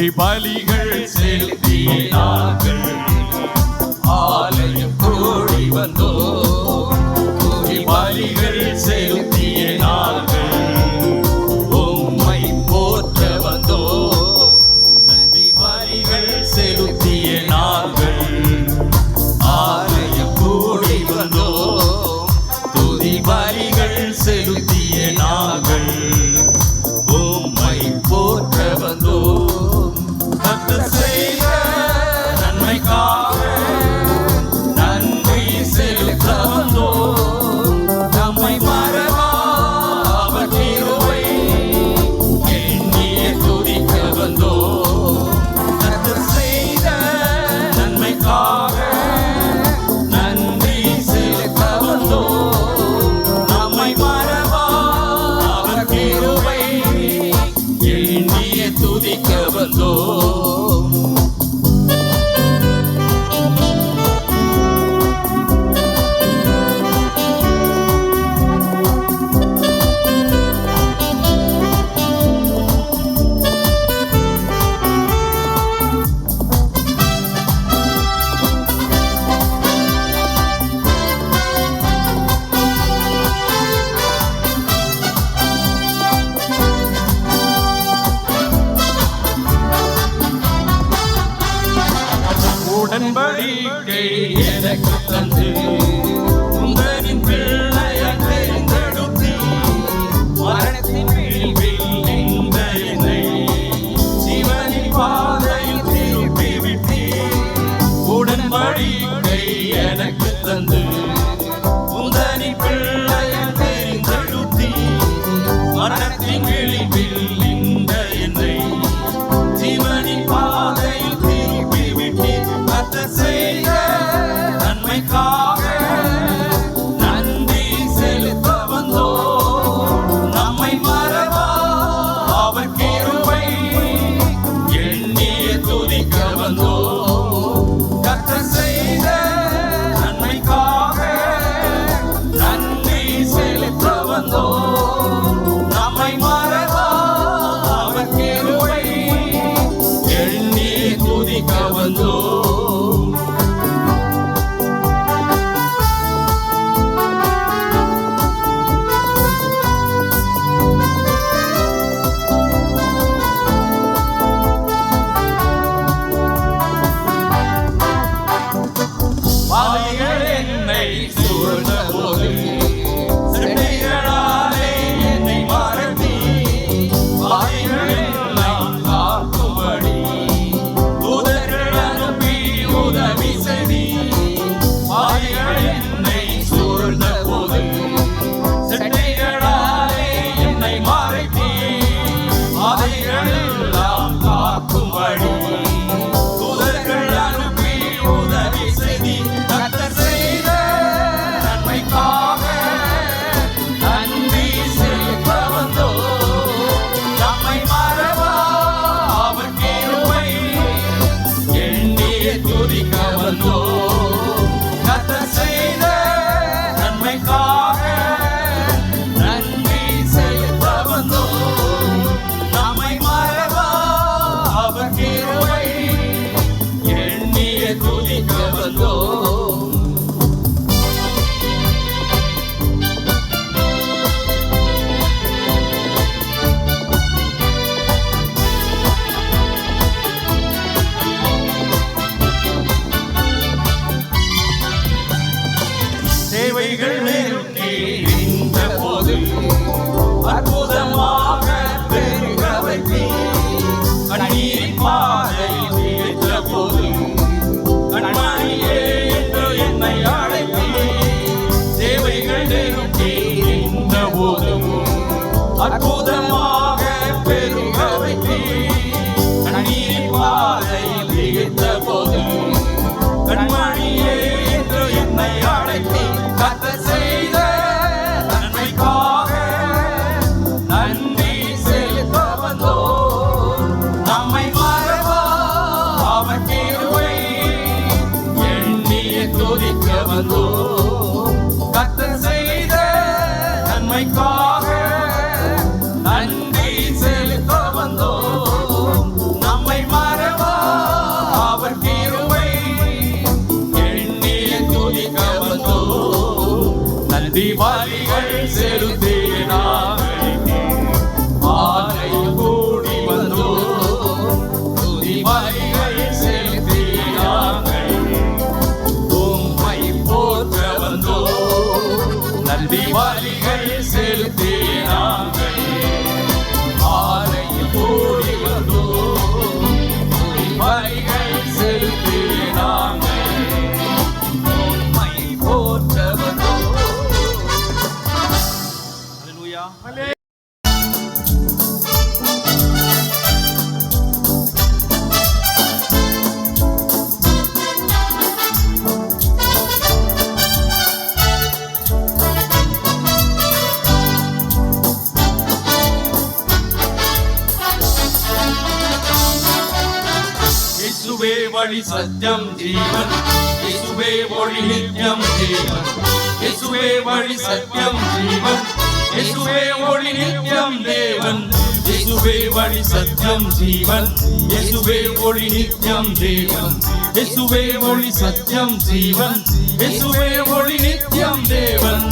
துதி பலிகள் செலுத்தினார்கள். ஆலயம் கூடி வந்தோ துதி பலிகள் செலுத்தினார்கள். உம்மை போற்ற வந்தோ நன்றி பலிகள் செலுத்தினார்கள். ஆலயம் கூடி வந்தோ துதி பலிகள் செலுத்தினார்கள். உம்மை போற்ற வந்தோ கர்த்தர் செய்த நன்மைக்காக நன்றி செலுத்த வந்தோ. நம்மை மறவா அவர் கிருபை எண்ணிய துதிக்க வந்தோ. கர்த்தர் செய்த நன்மைக்காக நன்றி செலுத்த வந்தோ. நம்மை மறவா அவர் கிருபை எண்ணிய துதிக்க வந்தோ. உடன்படிக்கை எனக்கு தந்து உங்களின் பிள்ளையை தேர்ந்தெடுத்து மரணத்தின் வீழ்வில் இந்த என்னை ஜீவனின் பாதையில் திருப்பி விட்டீர். உடன்படிக்கை எனக்கு தந்து உங்களின் பிள்ளையை தேர்ந்தெடுத்து மரணத்தின் வீழ்வில் இந்த என்னை ஜீவனின் பாதையில் திருப்பி விட்டீர். கர்த்தர் செய்த நன்மைக்காக நன்றி செலுத்த வந்தோ. நம்மை மறவா அவர் கிருபை எண்ணிய துதிக்க வந்தோ. கர்த்தர் செய்த நன்மைக்காக நன்றி செலுத்த வந்தோ. நம்மை மறவா அவர் கிருபை எண்ணிய துதிக்க வந்தோ. பாதைகள் என்னை சூழ்ந்த போது செட்டைகளாலே என்னை மறந்தி பாதைகள் எல்லாம் காக்கும்படி தூதர்கள் அனுப்பி உதவி செய்தி. பாதைகள் என்னை சூழ்ந்த போது செட்டைகளாலே என்னை மறைத்தி பாதைகள் எல்லாம் காக்கும்படி தூதர்கள் அனுப்பி உதவி செய்தி. கர்த்தர் செய்த நன்மைக்காக நன்றி செலுத்த வந்தோ. நம்மை மறவா அவர் கிருபை எண்ணிய துதிக்க வந்தோ. கர்த்தர் செய்த நன்மைக்காக நன்றி செலுத்த வந்தோ. நம்மை மறவா அவர் கிருபை எண்ணிய துதிக்க வந்தோ. சேவைகள் நெருங்கி நின்ற போது அற்புதமாக பெருக வைத்தீர். கண்ணீரின் பாதையில் நிற்ற போது கண்மணியே என்று என்னை அழைத்தீர். சேவைகள் நெருங்கி நின்ற போது அற்புதமாக பெருக வைத்தீர். கண்ணீரின் பாதையில் நிற்ற போது கண்மணியே என்று என்னை அழைத்தீர். கர்த்தர் செய்த நன்மைக்காக நன்றி செலுத்த வந்தோ. நம்மை மறவா அவர் கிருபை எண்ணிய துதிக்க வந்தோ. கர்த்தர் செய்த நன்மைக்காக நன்றி செலுத்த வந்தோ. நம்மை பலிகள் செலுத்தினார். மாலை கூடி வந்தோம், துதி பலிகள் செலுத்தினார்கள். உம்மை போற்ற வந்தோம், நன்றி பலிகள் செலுத்தினார்கள். மாலை கூடி வந்தோம், துதி பலிகள் செலுத்தினார்கள். உம்மை போற்ற வந்தோம். ஹல்லேலூயா. இயேசுவே வழி சத்தியம் ஜீவன், இயேசுவே ஒளி நித்தியம் தேவன். இயேசுவே வழி சத்தியம் ஜீவன், இயேசுவே ஒளி நித்தியம் தேவன். இயேசுவே வழி சத்தியம் ஜீவன், இயேசுவே ஒளி நித்தியம் தேவன். இயேசுவே ஒளி சத்தியம் ஜீவன், இயேசுவே ஒளி நித்தியம் தேவன்.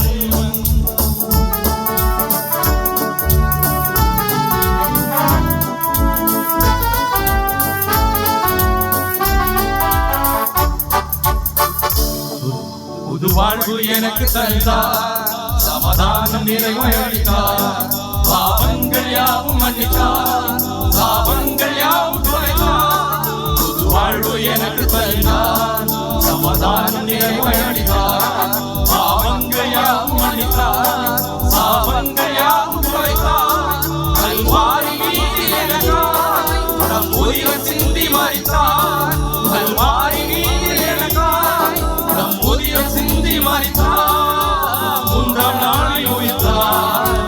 புது வாழ்வு எனக்கு தந்தார், சமாதானம் நிறைவை அளித்தார். பாவங்கள் யாவும் மன்னித்தார், பாவங்கள் யாவும் குறைத்தார். புது வாழ்வு எனக்கு தந்தார், சமாதானம் நிறைவை அளித்தார். பாவங்கள் யாவும் மன்னித்தார், பாவங்கள் யாவும் குறைத்தார். கல்வாரி வீதியில் எனக்காய் தம் உயிரை சிந்தி மரித்தார். கல்வாரி வீதியில் எனக்காய் தம் உயிரை சிந்தி மரித்தார். மூன்றாம் நாளில் உயிர்த்தார்,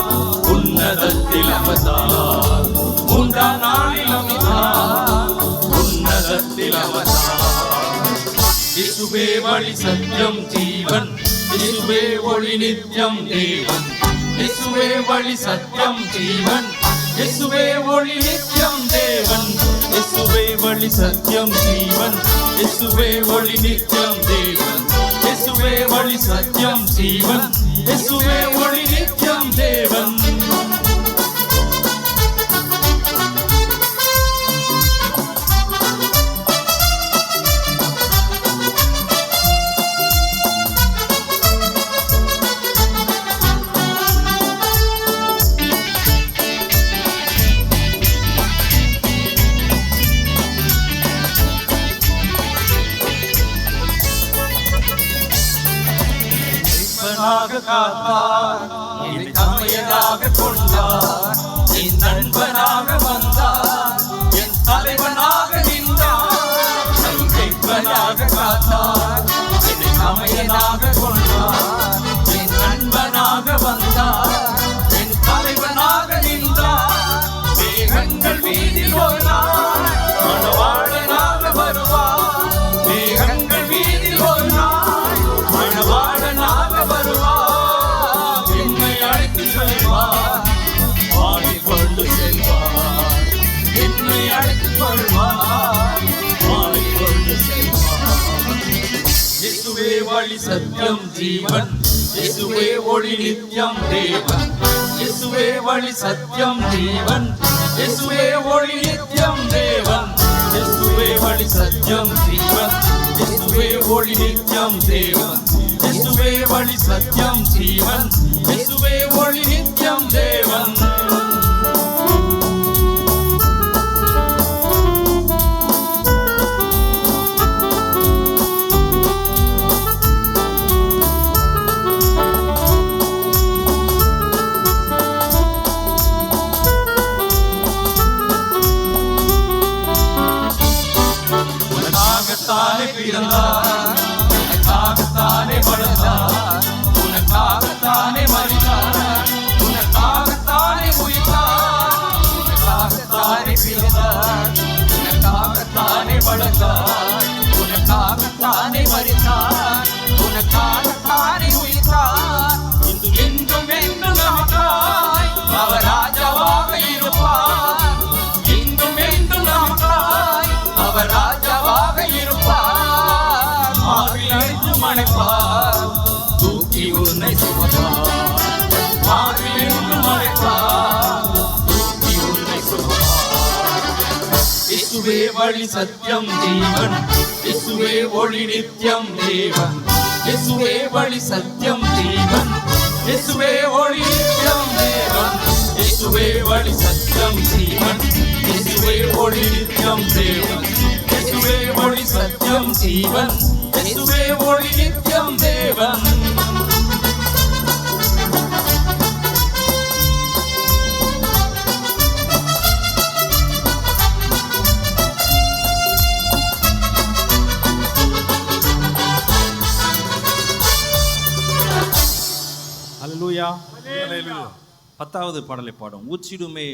உன்னதத்தில் அமர்ந்தார். மூன்றாம் நாளில் அமர்ந்தார், உன்னதத்தில் அமர்ந்தார். இயேசுவே வழி சத்தியம் ஜீவன், இயேசுவே ஒளி நித்தியம் தேவன். இயேசுவே வழி சத்தியம் ஜீவன், இயேசுவே ஒளி நித்தியம் தேவன். இயேசுவே வழி சத்தியம் ஜீவன், இயேசுவே ஒளி நித்தியம் தேவன். இயேசுவே வழி சத்தியம் ஜீவன், இயேசுவே ஒளி நித்தியம் தேவன். காத்தார், என்னை தமையனாக கொண்டார். என் நண்பனாக வந்தார், என் தலைவனாக நின்றார். கைப்பனாக காத்தார், என்னை தமையனாக கொண்டார். என் நண்பனாக வந்தார், என் தலைவனாக நின்றார். மேகங்கள் வீதியில் ஒரு நாள் மணவாளனாக வருவார். மேகங்கள் வீதியில் ஒரு நாள் மணவாளனாக வருவார். என்னை அழைத்து செல்வார், வானில் கொண்டு செல்வார். என்னை அழைத்து கொள்வார், வானில் கொண்டு செல்வார். இயேசுவே வழி சத்தியம் ஜீவன், இயேசுவே ஒளி நித்தியம் தேவன். இயேசுவே வழி சத்தியம் ஜீவன், இயேசுவே ஒளி நித்தியம் தேவன். இயேசுவே வழி சத்தியம் ஜீவன், இயேசுவே ஒளி நித்தியம் தேவன். இயேசுவே வழி சத்தியம் ஜீவன், இயேசுவே ஒளி நித்தியம் தேவன். உனக்காகத்தானே பிறந்தார், உனக்காகத்தானே வளர்ந்தார். உனக்காகத்தானே மரித்தார், உனக்காகத்தானே உயிர்த்தார். உனக்காகத்தானே பிறந்தார், உனக்காகத்தானே வளர்ந்தார். உனக்காகத்தானே மரித்தார், உனக்காகத்தானே உயிர்த்தார். இன்றும் என்றும் என்றும் நமக்காய் அவர் ராஜாவாக இருப்பார். இன்றும் என்றும் நமக்காய் அவர் ராஜாவாக இருப்பார். மார்பில் அழைத்து மணைப்பார், தூக்கி உன்னை சுமப்பார். இயேசுவே வழி சத்தியம் ஜீவன், இயேசுவே ஒளி நித்தியம் தேவன். இயேசுவே வழி சத்தியம் ஜீவன், இயேசுவே ஒளி நித்தியம் தேவன். இயேசுவே வழி சத்தியம் ஜீவன், இயேசுவே ஒளி நித்தியம் தேவன். இயேசுவே ஒளி சத்தியம் ஜீவன், இயேசுவே ஒளி நித்தியம் தேவன். அல்லேலூயா. 10வது பாடலை பாடும். ஊற்றிடுமே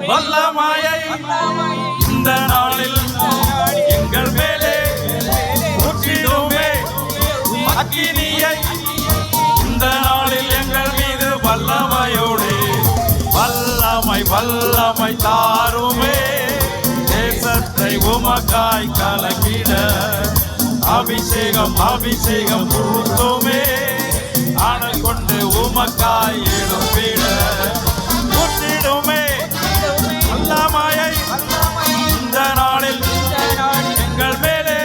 வல்லமையை இந்த நாளில் எங்கள் மேலே ஊற்றிடுமே. அக்கினியை இந்த நாளில் எங்கள் மீது வல்லமையோடு வல்லமை வல்லமை தாருமே. தேசத்தை உமக்காய் கலக்கிட அபிஷேகம் அபிஷேகம் ஊற்றுமே. ஆணை கொண்டு உமக்காய் எழுப்பிட ஊற்றிடுமே. வல்லமையை இந்த நாளில் எங்கள் மேலே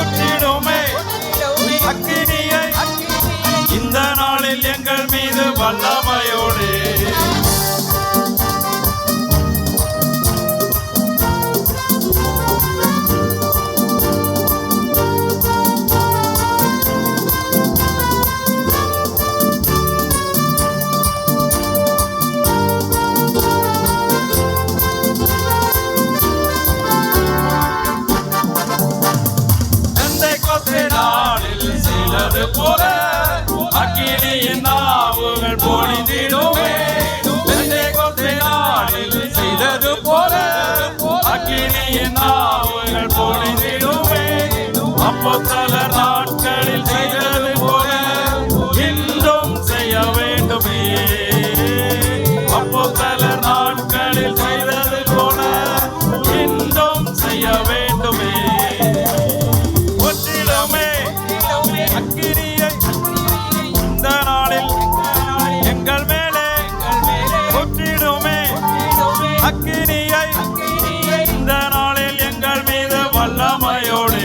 ஊற்றிடுமே. அக்கினியை இந்த நாளில் எங்கள் மீது வல்லமையோடு போல அக்கினியின் நாவுகள் பொழிந்திடுமே. பெந்தேகோஸ்தே நாளில் செய்தது போல அக்கினியின் நாவுகள் பொழிந்திடுமே. அப்போஸ்தலர் நாட்களில் செய்தது போல இன்றும் செய்ய வேண்டுமே. அப்போஸ்தலர் நாட்களில் செய்தது போல இன்றும் செய்ய வேண்டுமே. அக்கினியை இந்த நாளில் எங்கள் மேலே ஊற்றிடுமே. அக்கினியை இந்த நாளில் எங்கள் மீது வல்லமையோடு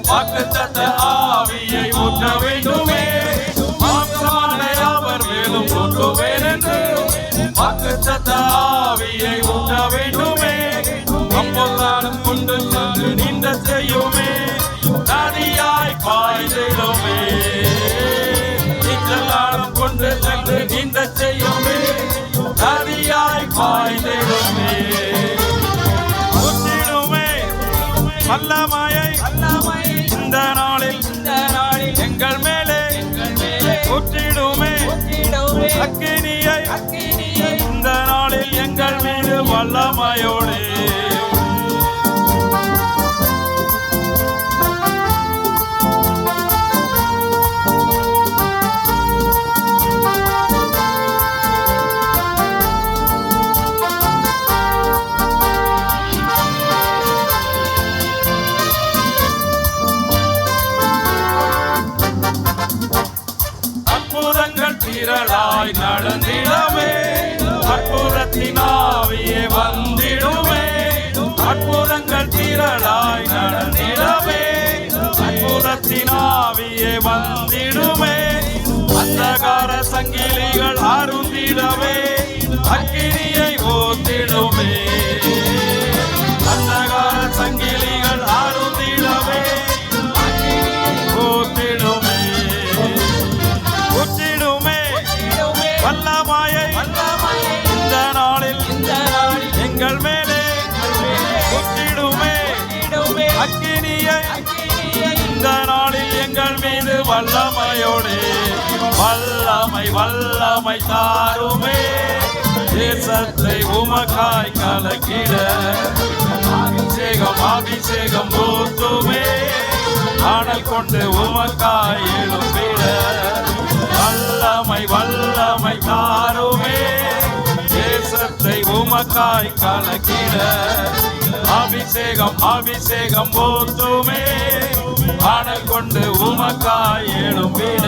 வாக்குத்தத்த ஆவியை ஊற்ற வேண்டுமே. அவர் மேலும் ஊற்றுவேன் என்று வாக்குத்தத்த ஆவியை ஊற்ற வேண்டுமே. அப்பொல்லாடும் கொண்டு சென்று நீண்ட செய்யுமே. நதியாய் பாய்ந்திடுமே. நீச்சலாடும் கொண்டு சென்று நீண்ட செய்யுமே. நதியாய் பாய்ந்திடுமே. ஊற்றிடுமே வல்லமையை இந்த நாளில் எங்கள் மேலே ஊற்றிடுமே. அக்கினியை இந்த நாளில் எங்கள் மீது வல்லமையோடு திரளாய் நடந்திடமே. அற்புதத்தின் ஆவியே வந்திடுமே. அற்புதங்கள் திரளாய் நடந்திடமே. அற்புதத்தின் ஆவியே வந்திடுமே. அந்தகார சங்கிலிகள் அருந்திடவே. அக்கினியை ஊத்திடுமே. அந்தகார சங்கிலிகள் அறுத்திடவே ஊத்திடுமே. ஊற்றிடுமே வல்லமையை இந்த நாளில் எங்கள் மேலே ஊற்றிடுமே. அக்கினியை இந்த நாளில் எங்கள் மீது வல்லமையோடு வல்லமை தாருமே. தேசத்தை உமக்காய் கலக்கிட அபிஷேகம் ஊத்துமே. ஆடல் கொண்டு உமக்காய் எழுப்பிட வல்லமை தாருமே. தேசத்தை உமக்காய் கலக்கிட அபிஷேகம் ஊத்துமே. ஆடல் கொண்டு உமக்காய் எழுப்பிட.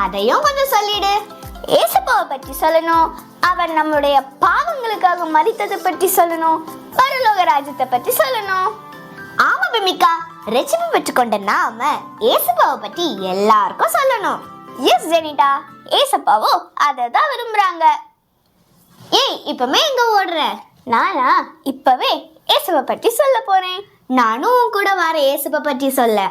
அதையும் கொஞ்சம் சொல்லிடு. ஏசப்பாவை பற்றி சொல்லணும், அவர் நம்முடைய பாவங்களுக்காக மரித்ததை பற்றி சொல்லணும், பரலோக ராஜ்யத்தை பற்றி சொல்லணும். ஆமா பிமிகா, ரட்சிப்பு பெற்றுக்கொண்ட நாம ஏசப்பாவை பற்றி எல்லாருக்கும் சொல்லணும். எஸ் ஜெனிட்டா, ஏசப்பாவோ அதை தான் விரும்புறாங்க. ஏய், இப்பவே எங்க ஓடுற? நானா இப்பவே ஏசப்பா பற்றி சொல்ல போறேன். நானும் உன் கூட வர ஏசப்பா பற்றி சொல்ல.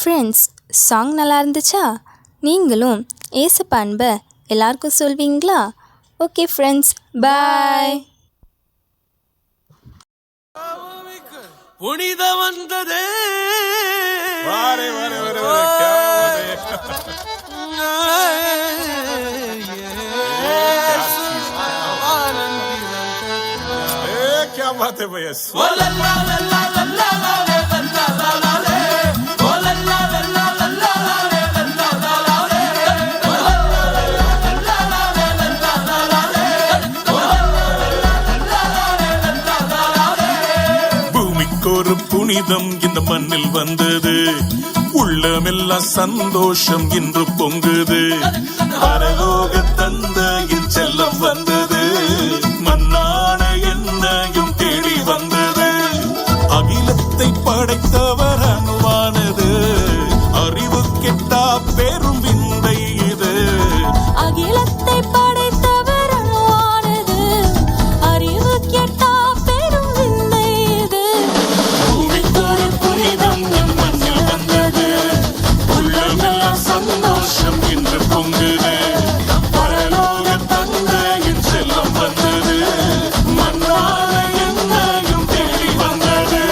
ஃப்ரெண்ட்ஸ், சாங் நல்லா இருந்துச்சா? நீங்களும் ஏசப்பா அன்பை எல்லாருக்கும் சொல்வீங்களா? ஓகே ஃப்ரெண்ட்ஸ், பாய். புனித வந்ததே क्या बात है भैया. ஒரு புனிதம் இந்த மண்ணில் வந்தது, உள்ளமெல்லாம் சந்தோஷம் இன்று பொங்குது. பரலோக தந்தையின் செல்லம் வந்தது, மண்ணான என்னையும் தேடி வந்தது. அகிலத்தை படைத்தவர் அணுவானது, அறிவு கெட்டா பெரும் விந்தை இது. அகிலத்தை படைத்தவர் அணுவானது, அறிவு கெட்டா சந்தோஷம் என்று பொங்குது. பரலோக தந்தையின் செல்லம் வந்தது, மண்ணான என்னையும் தேடி வந்தது.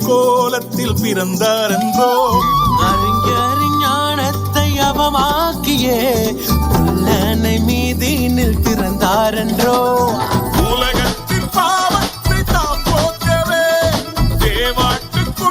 கோலத்தில் பிறந்தார் என்றோ, அறிஞானத்தை அவமாக்கியே புல்லனை மீதினில் பிறந்தார் என்றோ. உலகத்தின் பாவத்தை தாம் போக்கவே தேவாட்டுக்கு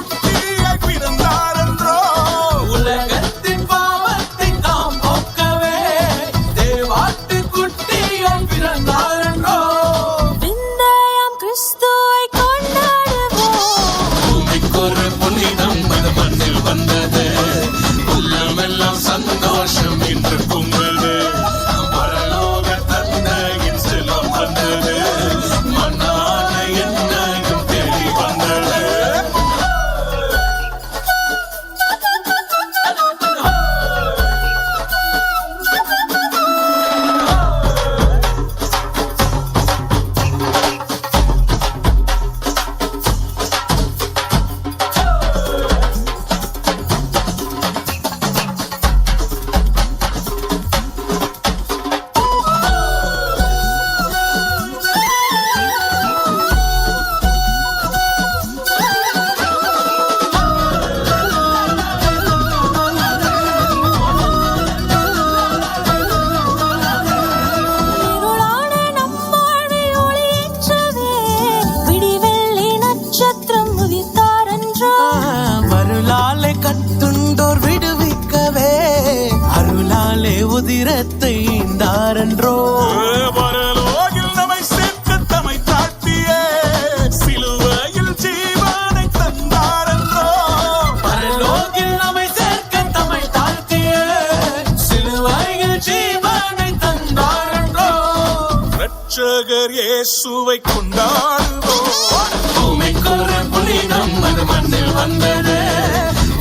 இயேசுவை கொண்டாடுவோம். பூமிக்கொரு புனிதம் அது மண்ணில் வந்தது,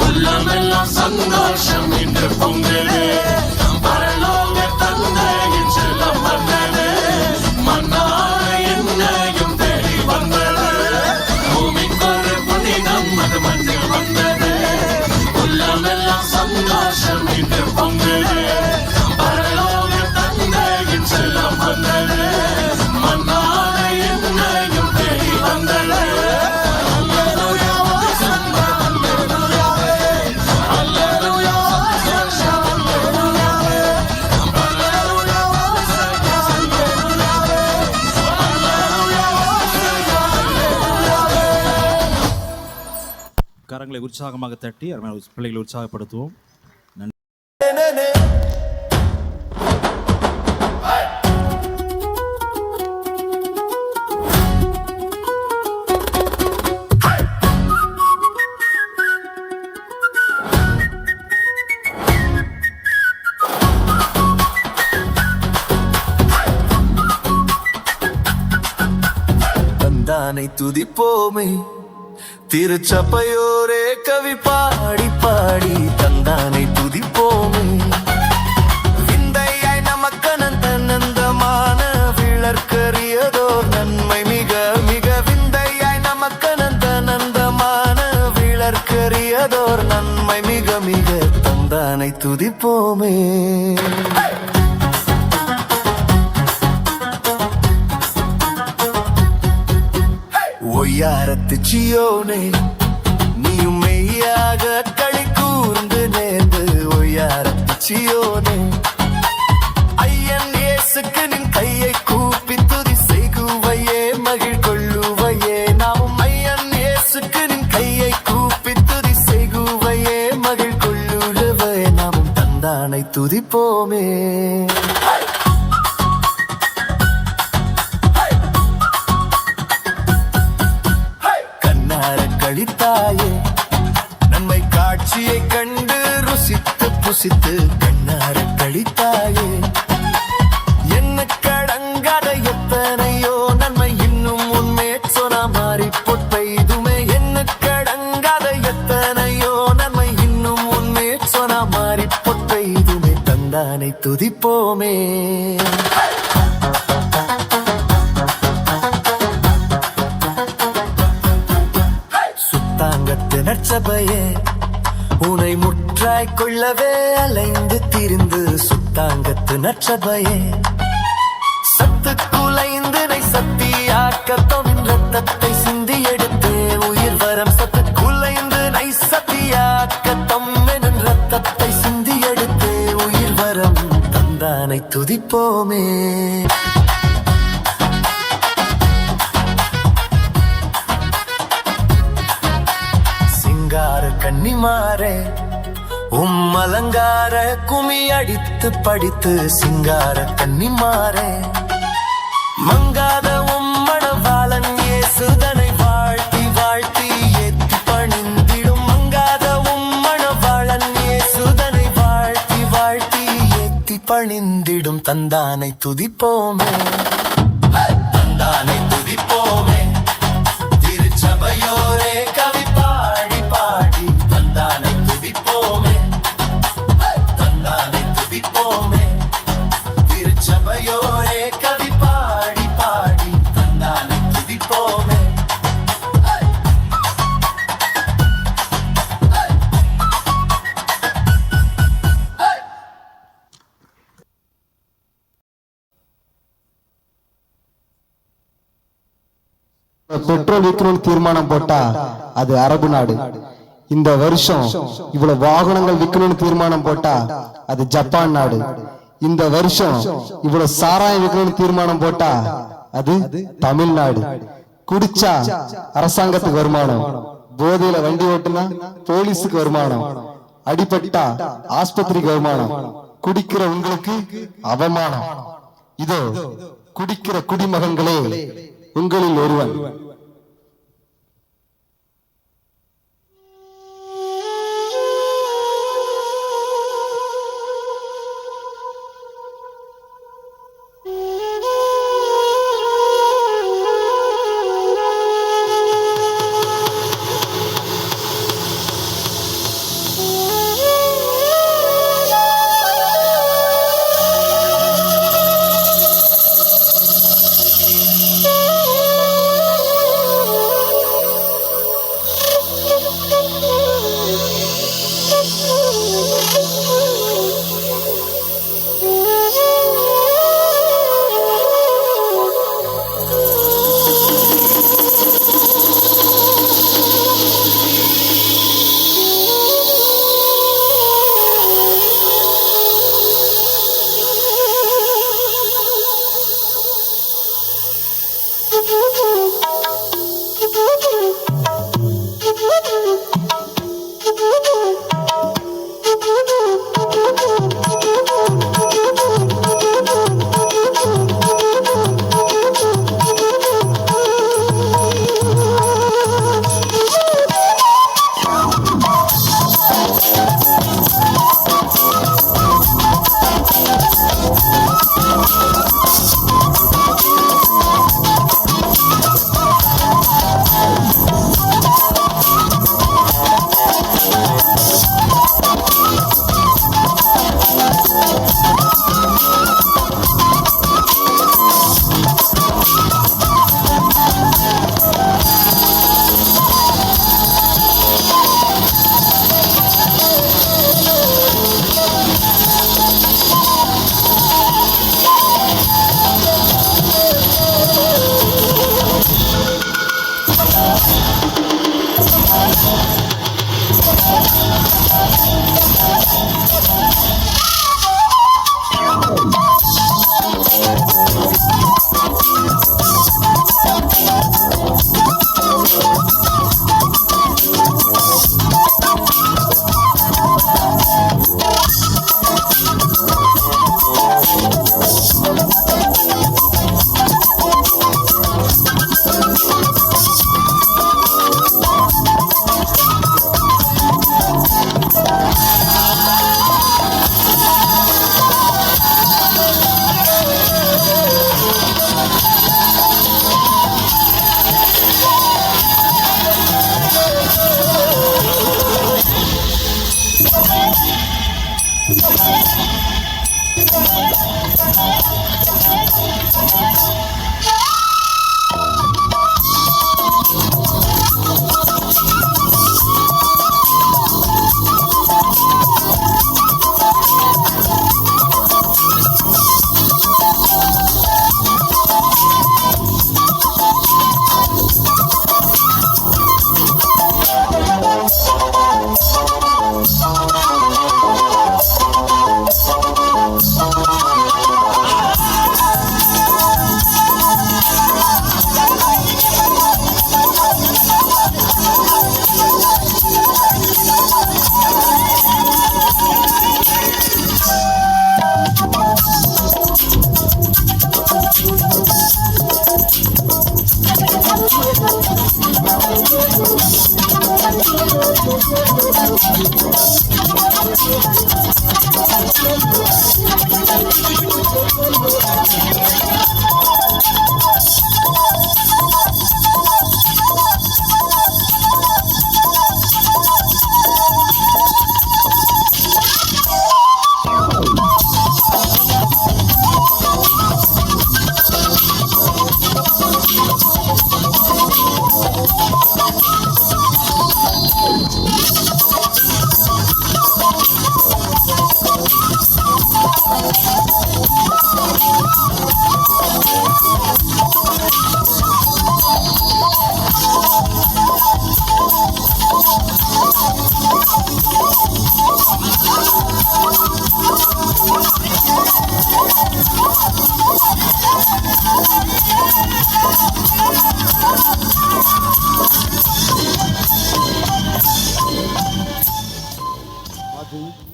உள்ளமெல்லாம் சந்தோஷம் இன்று பொங்குது. பரலோக தந்தையின் செல்லம் வந்தது, மன்னான என்னையும் தேடி வந்தது. பூமிக்கொரு புனிதம் அது மண்ணில் வந்தது, உள்ளமெல்லாம் சந்தோஷம் இன்று பொங்குது. பரலோக தந்தையின் செல்லம் வந்தது, மன்னான என்னையும் தேடி வந்தது. கரங்களை உற்சாகமாக தட்டி அருமையான பிள்ளைகளை உற்சாகப்படுத்துவோம். தந்தானை துதிப்போமே, திருச்சபையோரே கவி பாடி பாடி தந்தானை துதிப்போமே. விந்தையாய் நமக்கனந்த நந்தமான விளர்க்கரியதோர் நன்மை மிக மிக. விந்தையாய் நமக்கனந்த நந்தமான விளர்க்கரியதோர் நன்மை மிக மிக. தந்தானை துதிப்போமே. ஒய்யாரத்து சியோனே, நீயும் மெய்யாக களி கூர்ந்து நேர்ந்து. ஒய்யாரத்து சியோனே, ஐயன் இயேசுக்கு நின் கையை கூப்பி துதி செய்குவையே மகிழ் கொள்ளுவையே. நாமும் ஐயன் இயேசுக்கு நின் கையை கூப்பி துதி செய்குவையே மகிழ் கொள்ளுவே. நாமும் தந்தானை துதிப்போமே. கழித்தாயே நன்மை காட்சியை கண்டு ருசித்து புசித்து கண்ணார கழித்தாயே. என்ன கடங்காத எத்தனையோ நன்மை இன்னும் உண்மை சொன்ன மாறி பொற்பெய்துமே. என்ன கடங்காத எத்தனையோ நன்மை இன்னும் உண்மை சொன்ன மாறி பொற்பெய்துமே. தந்தானை துதிப்போமே. நற்சபையே, உனை முற்றாய் கொள்ளவே அலைந்து திரிந்து. சுத்தாங்கத்து நற்சபையே, சத்து குலைந்து சத்தியாக்கத்தோவின் ரத்தத்தை சிந்தி எடுத்து உயிர் வரம். சத்து குலைந்து சத்தியாக்கத்தம் எனும் ரத்தத்தை சிந்தி எடுத்து உயிர் வரம். தந்தானை துதிப்போமே. கன்னிமாரே, அலங்கார குமி அடித்து படித்து. சிங்கார கன்னிமாரே, மங்காத மணவாளன் இயேசுதனை வாழ்த்தி வாழ்த்தி ஏத்தி பணிந்திடும். மங்காத மணவாளன் இயேசுதனை வாழ்த்தி வாழ்த்தி ஏத்தி பணிந்திடும். தந்தானை துதிப்போமே. தந்தானை துதிப்போமே. திருச்சபையோரே கவி பாடி பாடி தந்தானை துதிப்போமே. தந்தானை துதிப்போமே. திருச்சபையோரே கவி பாடி பாடி தந்தானை துதிப்போமே. பெட்ரோல் விற்கணும்னு தீர்மானம் போட்டா அது அரபு நாடு. இந்த வருஷம் இவ்வளவு வாகனங்கள் விற்கணும்னு தீர்மானம் போட்டா அது ஜப்பான் நாடு. இந்த வருஷம் இவ்வளவு சாராயம் விற்கணும்னு தீர்மானம் போட்டா அது தமிழ்நாடு. குடிச்சா அரசாங்கத்துக்கு வருமானம், போதையில வண்டி ஓட்டுனா போலீஸுக்கு வருமானம், அடிபட்டா ஆஸ்பத்திரிக்கு வருமானம், குடிக்கிற உங்களுக்கு அவமானம். இதோ குடிக்கிற குடிமகன்களே, உங்களில் ஒருவன்.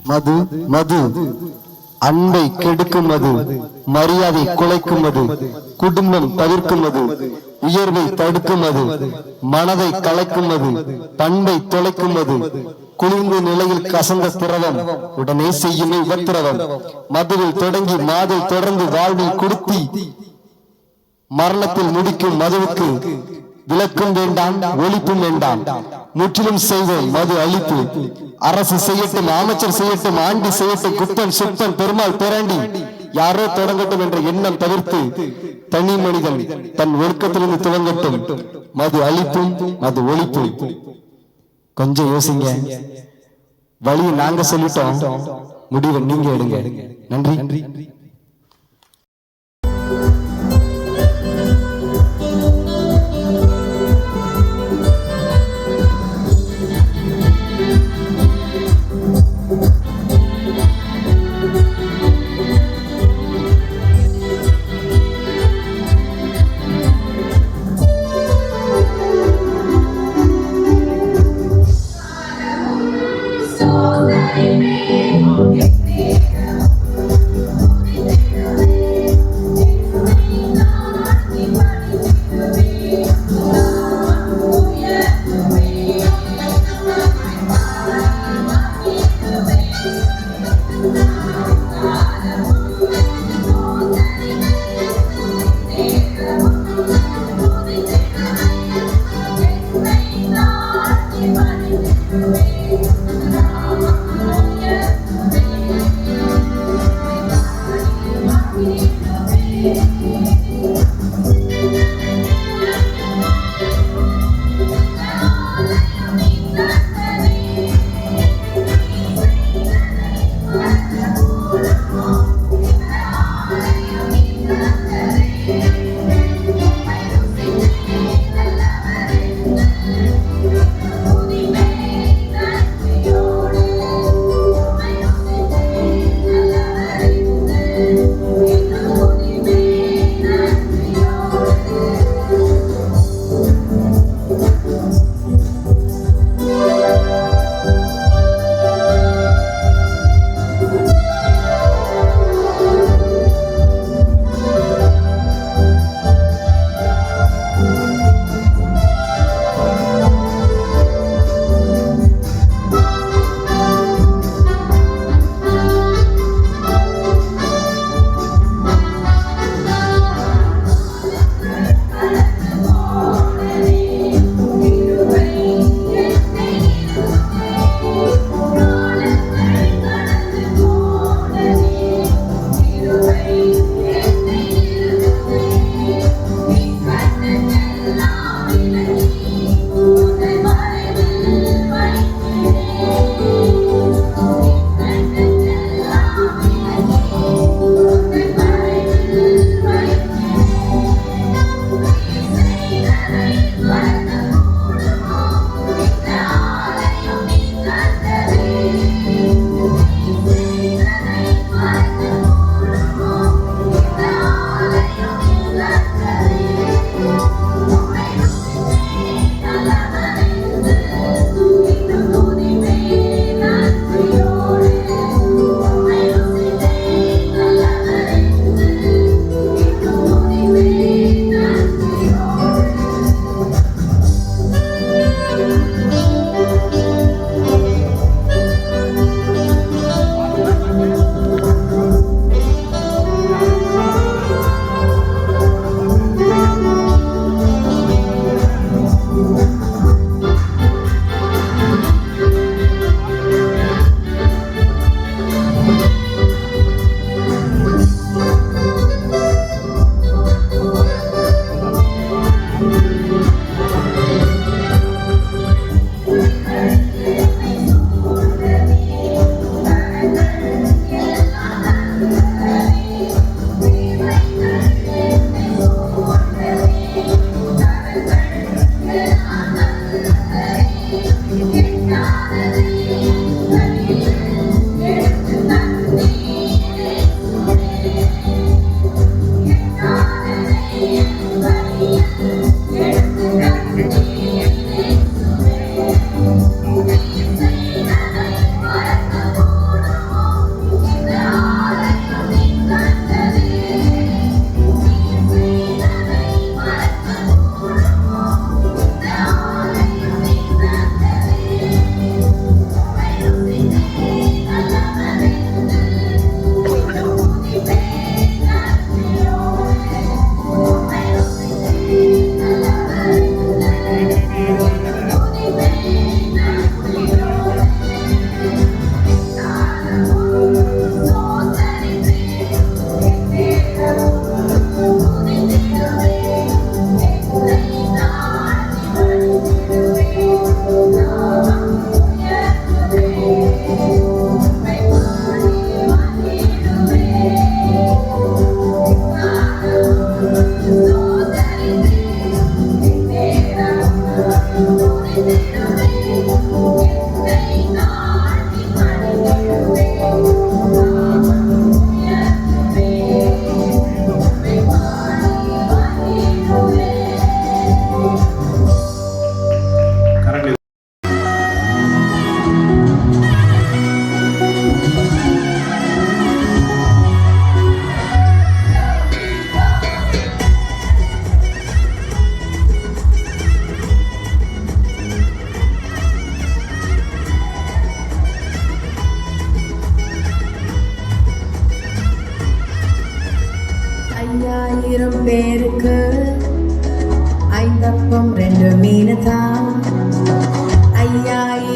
மது மது அன்பை கெடுக்கும் மது, மரியாதை குலைக்கும் மது, குடும்பம் தவிர்க்கும் மது, உயர்வை தடுக்கும் மது, மனதை கலைக்கும் மது, பண்பை தொலைக்கும் மது, குளிர்ந்த நிலையில் கசந்த திரவம், உடனே செய்யும் உபத்திரவம், மதுவில் தொடங்கி மாதை தொடர்ந்து வாழ்வில் கொடுத்தி மரணத்தில் முடிக்கும் மதுவுக்கு விளக்கும் வேண்டாம், ஒழிப்பும் வேண்டாம், முற்றிலும் செய்வோம் மது அழிப்பு. அரசு செய்யட்டும், அமைச்சர் செய்யட்டும், ஆண்டி செய்யட்டும், குத்தன் சுத்தன் பெருமாள் பேராண்டி யாரோ தொடங்கட்டும் என்ற எண்ணம் தவிர்த்து தனி மனிதன் தன் ஒழுக்கத்திலிருந்து துவங்கட்டும். மது அழிப்பும் மது ஒழிப்பும். கொஞ்சம் யோசிங்க. வழியை நாங்க சொல்லிட்டோம், முடிவை நீங்க எடுங்க. நன்றி.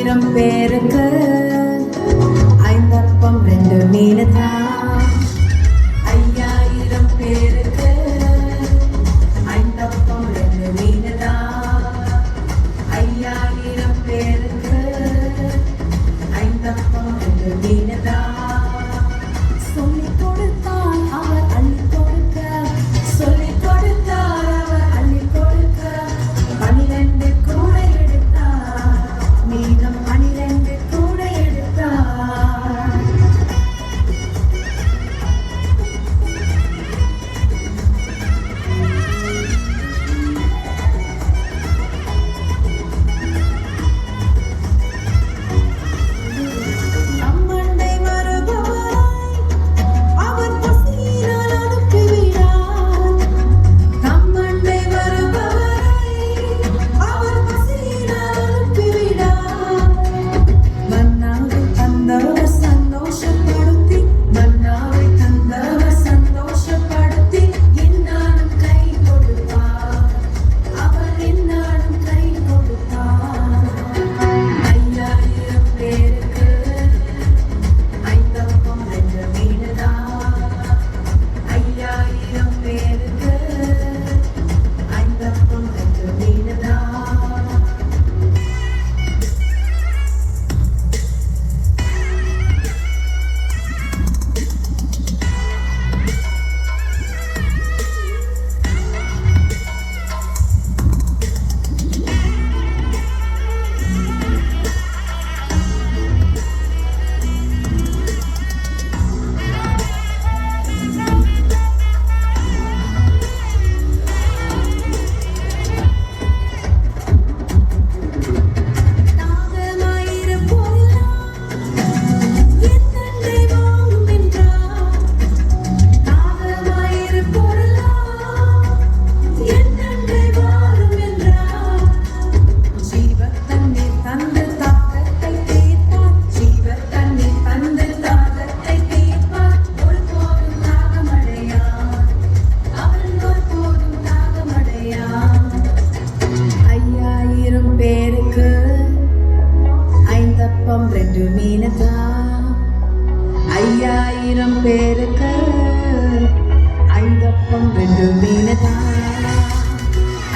ஐயாயிரம் பேருக்கு 5 அப்பம் 2 மீன் தான். 5000 பேருக்கு 5 அப்பம் 2 மீன் தான். 5000 பேருக்கு 5 அப்பம் 2 மீன் தான். சொல்லிக் கொடுத்தால் அவர் அள்ளி கொடுக்க, சொல்லிக் கொடுத்தால் அவர் அள்ளி கொடுக்க. 12 கூட எடுத்தார், மீதம் 12 கூட எடுத்தார். நம்மண்டை வருபவராய் அவர் பசியினால் அனுப்பிவிடார். நம்மண்டை வருபவராய் அவர் பசியினால் அனுப்பிவிடார். மன்னாவை தந்தவர் சந்தோஷப்படுத்தி, மன்னாவை தந்தவர் சந்தோஷப்படுத்தி என்னாலும் கை கொடுப்பார். அவர் என்னாலும் கை கொடுப்பார். 5000 பேருக்கு 5 அப்பம் 2 மீன் தான். 5000 பேருக்கு 5 அப்பம் 2 மீன் தான். தாகமாயிருப்போரெல்லாம் என் தந்தை வாங்கும் என்றார். தாகமாயிருப்போரெல்லாம் என் தந்தை வாரும் என்றார். ஜீவத் தண்ணீர் தந்து தாகத்தை தீர்ப்பார். ஜீவத் தண்ணீர் தந்து தாகத்தை தீர்ப்பார். ஒருபோதும் தாகமடையார். அவன் ஒருபோதும் தாகமடையார். 5000 பேருக்கு 5 அப்பம் 2 மீன் தான். 5000 பேருக்கு 5 அப்பம் 2 மீன் தான்.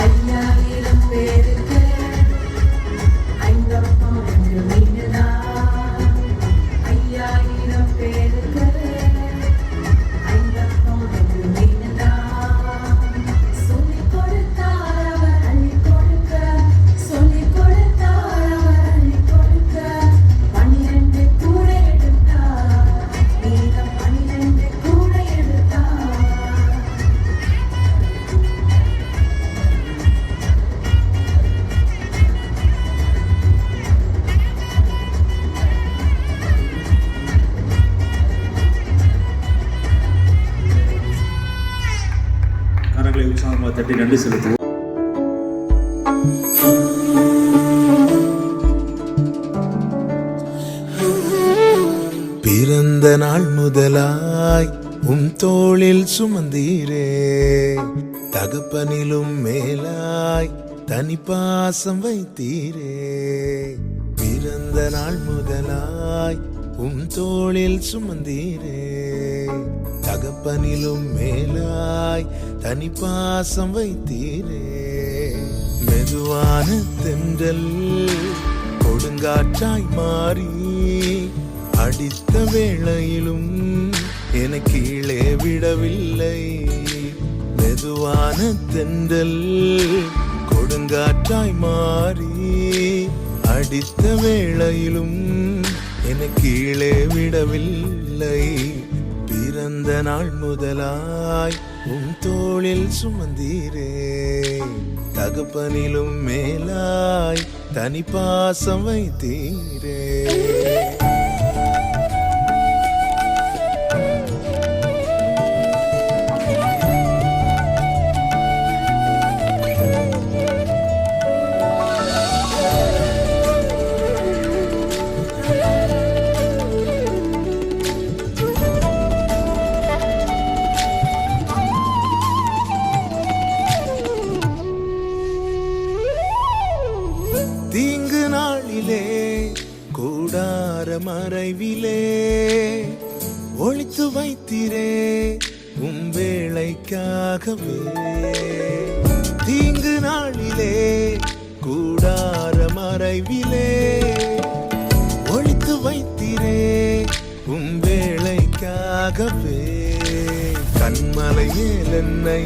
5000 பேருக்கு 5 அப்பம் 2 மீன் தான். 5000 பேருக்கு 5 அப்பம் 2 மீன் தான். சொல்லிக் கொடுத்தார் அவர் அள்ளி கொடுக்க, சொல்லிக் கொடுத்தார் அவர் அள்ளி கொடுக்க. 12 கூட எடுத்தார், மீதம் 12 கூட எடுத்தார். கரங்களை உற்சாகமாக தட்டி நன்றி செலுத்துவோம். பிறந்த நாள் முதலாய் தோளில் சுமந்தீரே, தகப்பனிலும் மேலாய் தனிப்பாசம் வைத்தீரே. பிறந்த நாள் முதலாய் தோளில் சுமந்தீரே, தகப்பனிலும் மேலாய் தனிப்பாசம் வைத்தீரே. மெதுவான தென்றல் கொடுங்காற்றாய் மாறி அடித்த வேளையிலும் என கீழே விடவில்லை. மெதுவான தென்றல் கொடுங்காற்றாய் மாறி அடித்த வேளையிலும் என கீழே விடவில்லை. பிறந்த நாள் முதலாய் தோளில் சுமந்தீரே, தகப்பனிலும் மேலாய் தனிப்பாசம் வைத்தீரே. தீங்கு நாளிலே கூடார மறைவிலே ஒளித்து வைத்தீரே உம் வேளைக்காகவே. தீங்கு நாளிலே கூடார மறைவிலே ஒளித்து வைத்தீரே உம் வேளைக்காகவே. கண்மலை மேல் என்னை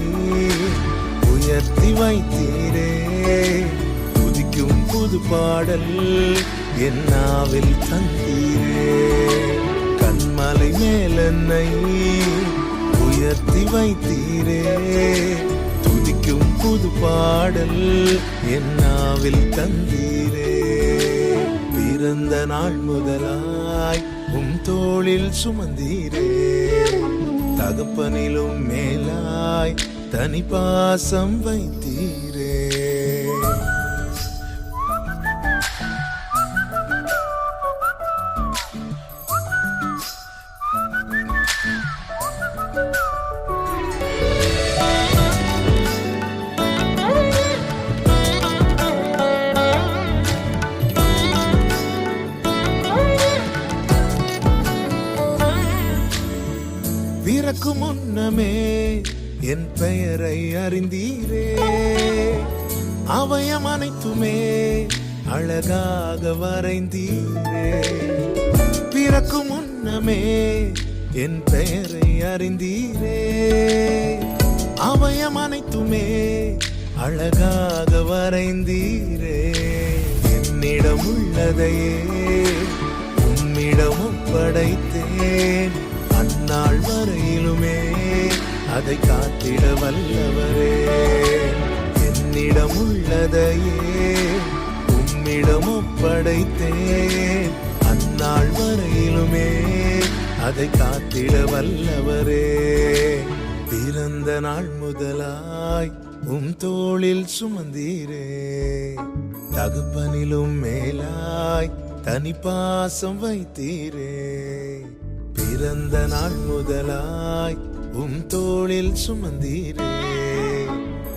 உயர்த்தி வைத்தீரே துதிக்கும் புது பாடல் என் நாவில் தந்தீரே. கண்மலை மேல் என்னை உயர்த்தி வைத்தீரே துதிக்கும் புது பாடல் என் நாவில் தந்தீரே. பிறந்த நாள் முதலாய் உம் தோளில் சுமந்தீரே தகப்பனிலும் மேலாய் தனி பாசம் வைத்தீரே. பிறக்கும் முன்னமே என் பெயரை அறிந்தீரே அவயம் அனைத்துமே அழகாக வரைந்தீரே. பிறக்கும் முன்னமே என் பெயரை அறிந்தீரே அவயம் அனைத்துமே அழகாக வரைந்தீரே. என்னிடம் உள்ளதையே உம்மிடமும் படைத்தேன் அந்நாள் வரையிலுமே அதை காத்திட வல்லவரே. என்னிடம் உள்ளதையே உம்மிடம் ஒப்படைத்தேன் அந்நாள் வரையிலுமே அதை காத்திட வல்லவரே. பிறந்த நாள் முதலாய் உம் தோளில் சுமந்தீரே தகப்பனிலும் மேலாய் தனி பாசம் வைத்தீரே. பிறந்த நாள் முதலாய் உம் தோளில் சுமந்தீரே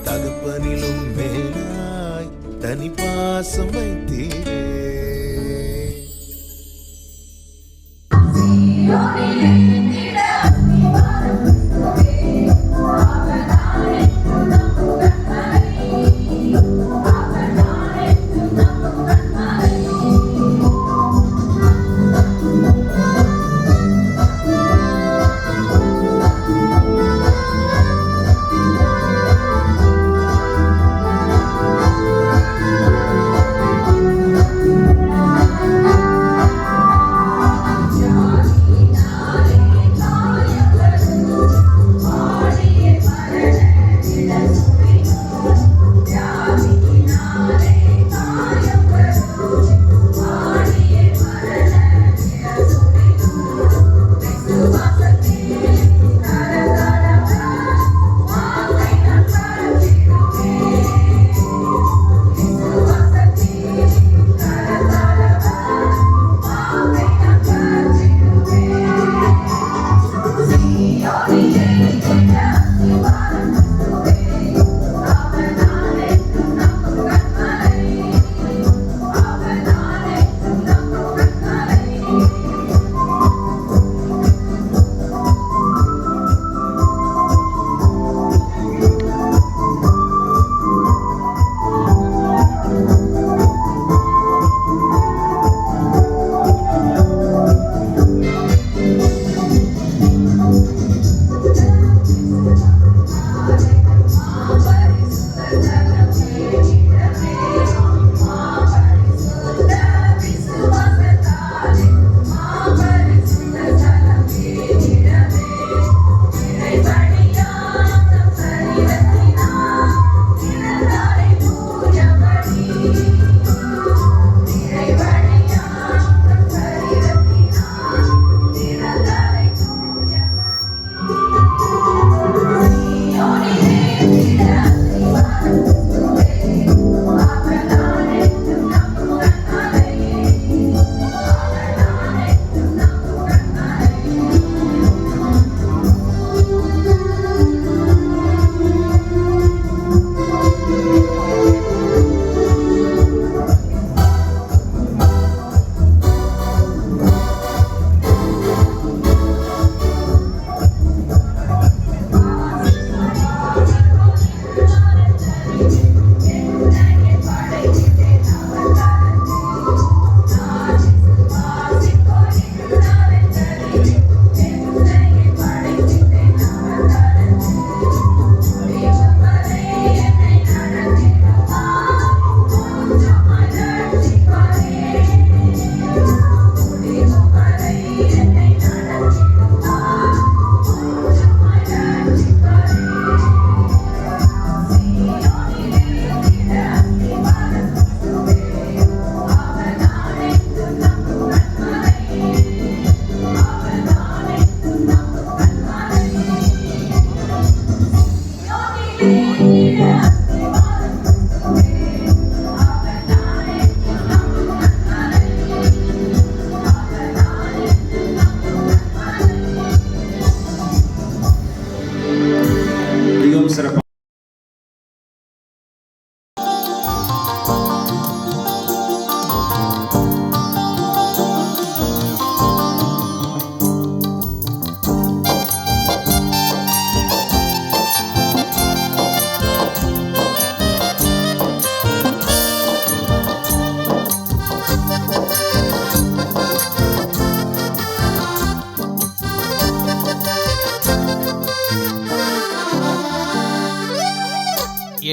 தகப்பனிலும் மேலாய் தனி பாசம் வைத்தீரே.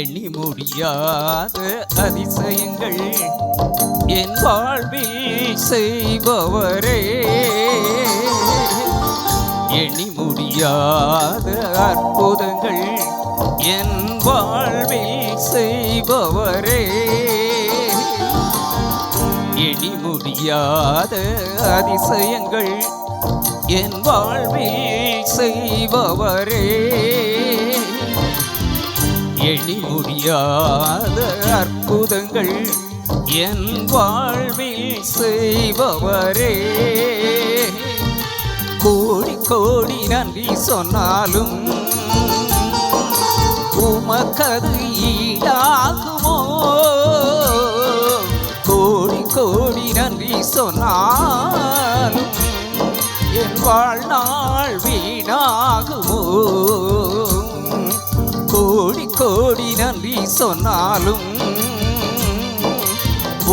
எண்ணி முடியாத அதிசயங்கள் என் வாழ்வில் செய்பவரே, எண்ணி முடியாத அற்புதங்கள் என் வாழ்வில் செய்பவரே, எண்ணி முடியாத அதிசயங்கள் என் வாழ்வில் செய்பவரே, எண்ணி முடியாத அற்புதங்கள் என் வாழ்வில் செய்பவரே. கோடி கோடி நன்றி சொன்னாலும் உமக்கது ஈடாகுமோ, கோடி கோடி நன்றி சொன்னாலும் என் வாழ்நாள் வீணாகுமோ, கோடி கோடி நன்றி சொன்னாலும்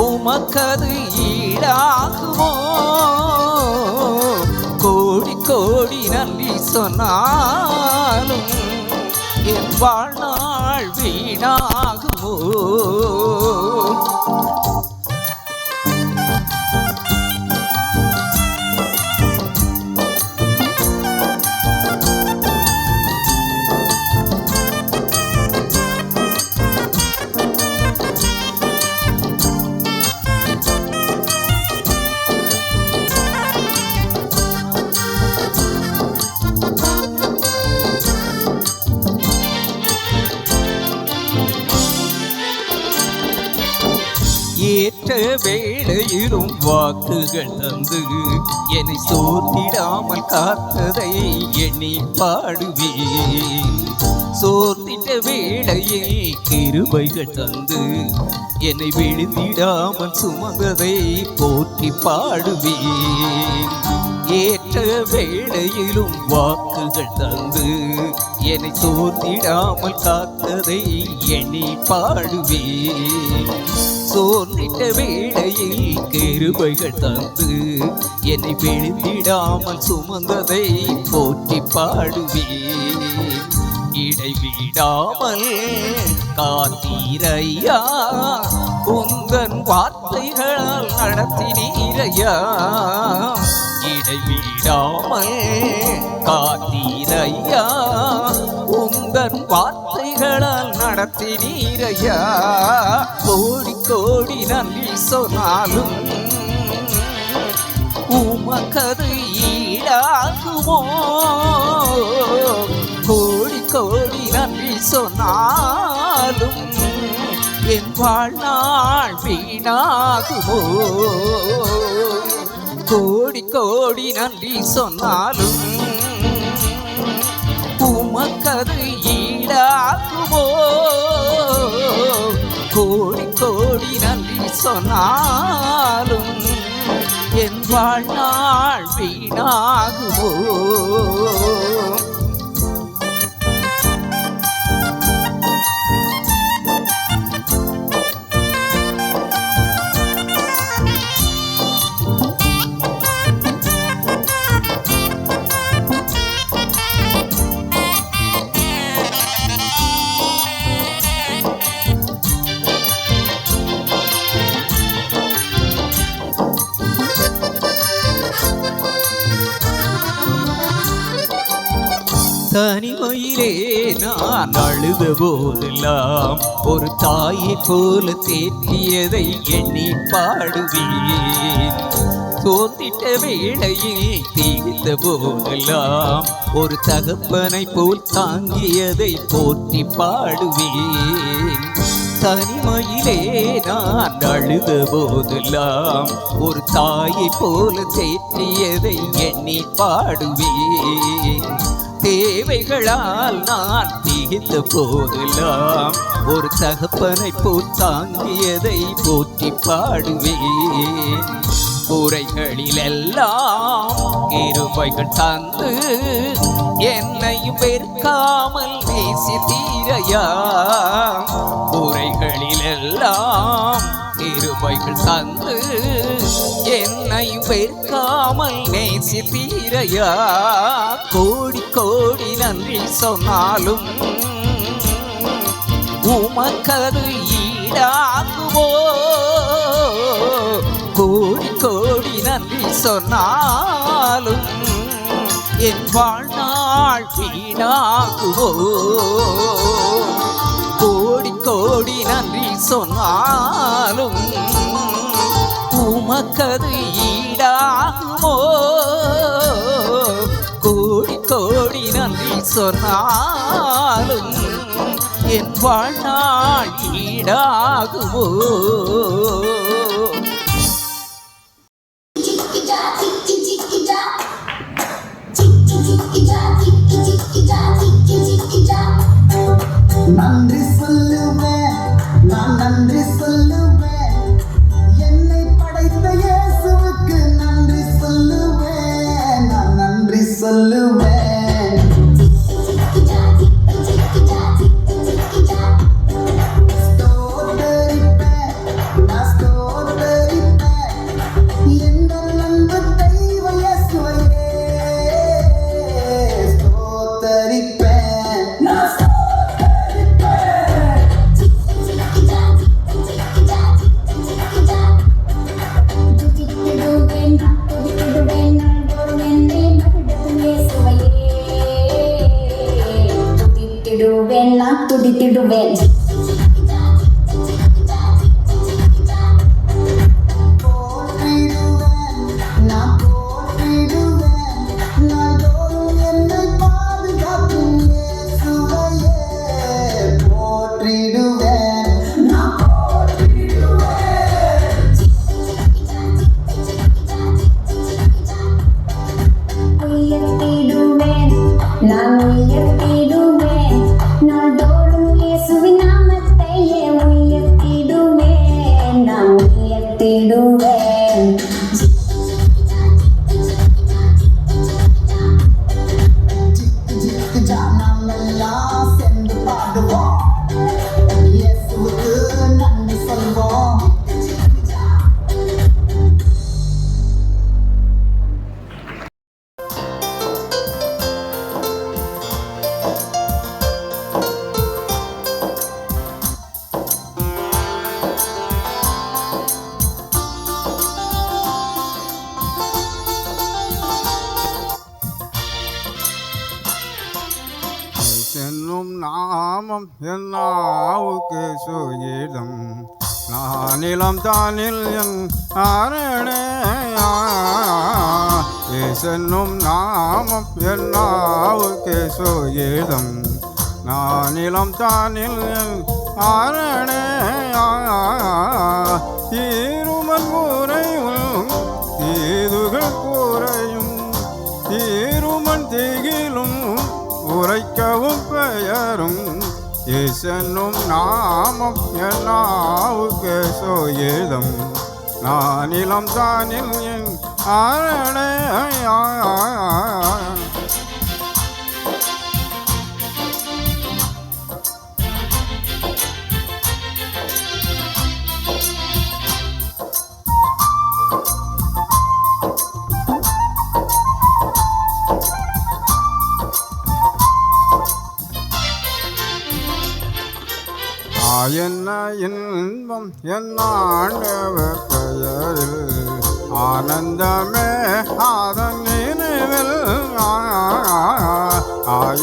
உமக்கது ஈடாகுமோ, கோடி கோடி நன்றி சொன்னாலும் என் வாழ்நாள் வீணாகுமோ. ஏற்ற வேளையிலும் வாக்குகள் தந்து என்னை சோர்த்திடாமல் காத்ததை எண்ணி பாடுவேன், சோர்த்திட்ட வேளையில் கிருபைகள் தந்து என்னை விழுந்திடாமல் சுமந்ததை போற்றி பாடுவேன், ஏற்ற வேளையிலும் வாக்குகள் தந்து என்னை சோர்த்திடாமல் காத்ததை எண்ணி பாடுவேன், சோர்ந்திட்ட வேளையில் கிருபைகள் தந்து என்னை விழுந்திடாமல் சுமந்ததை போற்றி பாடுவேன், இடைவிடாமல் காத்தீரையா உந்தன் வார்த்தைகளால் நடத்தினீரையா, இடைவிடாமல் காத்தீரையா உந்தன் வார்த்தைகளால் நடத்தினீரையா, கோடி கோடி நன்றி சொன்னாலும் உமக்கது ஈடாகுமோ, கோடி கோடி நன்றி சொன்னாலும் என் வாழ்நாள் வீணாகுமோ, கோடி கோடி நன்றி சொன்னாலும் உமக்கது ஈடாகுமோ, கோடி கோடி நன்றி சொன்னாலும் என் வாழ்நாள் வீணாகுமோ. தனிமையிலே நான் அழுத போதெல்லாம் ஒரு தாயை போல தேற்றியதை எண்ணி பாடுவேன், தோன்றிட்ட வேளையில் தீர்த்த போதெல்லாம் ஒரு தகப்பனை போல் தாங்கியதை போற்றி பாடுவேன், தனிமையிலே நான் அழுத போதெல்லாம் ஒரு தாயை போல தேற்றியதை எண்ணி பாடுவேன், தேவைகளால் நான் திகைத்த போதெல்லாம் ஒரு தகப்பனை போல் தாங்கியதை போற்றி பாடுவேன், குறைகளில் எல்லாம் கிருபைகள் தந்து என்னையும் வெறுக்காமல் நேசித்தீரையா, குறைகளில் எல்லாம் கிருபைகள் தந்து என்னையும் வெறுக்காமல் நேசித்தீரையா, கோடி கோடி நன்றி சொன்னாலும் உமக்கது ஈடாகுமோ? கோடி கோடி நன்றி சொன்னாலும் என் வாழ்நாள் வீணாகுமோ? கோடி கோடி நன்றி சொன்னாலும் உமக்கது ஈடாகுமோ? கோடி கோடி நன்றி சொன்னாலும் என் வாழ்நாள் ஈடாகுமோ? நன்றி சொல்லுவேன், நான் நன்றி சொல்லுவேன், என்னை படைத்த இயேசுவுக்கு நன்றி சொல்லுவேன், நான் நன்றி சொல்லுவேன். ஸ்தோத்தரிப்பேன், நான் ஸ்தோத்தரிப்பேன், எங்கள் அன்பு தெய்வ இயேசுவையே ஸ்தோத்தரிப்பேன், நான் துடித்திடுவேன். போற்றிடுவேன், நான் போற்றிடுவேன், நாள்தோறும் என்னை பாதுகாக்கும் இயேசுவையே போற்றிடுவேன், நான் உயர்த்திடுவேன், நான் உயர்த்திடுவேன், நாள்தோறும் இயேசுவின் நாமத்தையே உயர்த்திடுவேன், நான் உயர்த்திடுவேன். நாமெல்லாம் சேர்ந்து பாடுவோம், இயேசுவுக்கு நன்றி சொல்வோம். என்னும் நாமம் என் நாவுக்கு சுகீதம், நானிலம் தானில் என் ஆரணே. என்னும் நாமம் என் நாவுக்கு சுகீதம், நானிலம் தானில் என் ஆரணே. தீருமன் கூரையும் தீதுகள் கூரையும், தீருமன் திகிலும் உரைக்கவும் பெயரும், இயேசென்னும் நாமம் என் நாவுக்கு சோகீதம், நானிலம் தானில் என் ஆரணே. என்ன இன்பம் என் ஆண்டவர் பெயரில், ஆனந்தமே அதன் நினைவில்.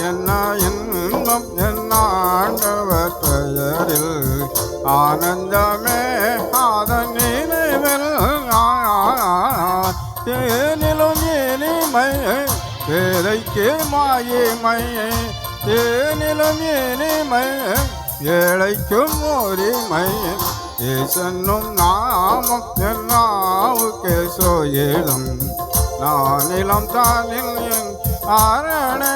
என்ன இன்பம் என் ஆண்டவர் பெயரில், ஆனந்தமே அதன் நினைவில். தேனிலும் இனிமை பேதைக்கு மாயிமை, தேனிலும் இனிமை ஏழைக்கும் உரிமை, இயேசென்னும் நாமம் என் நாவுக்கு சோகீதம், நானிலம் தானில் என் ஆரணே.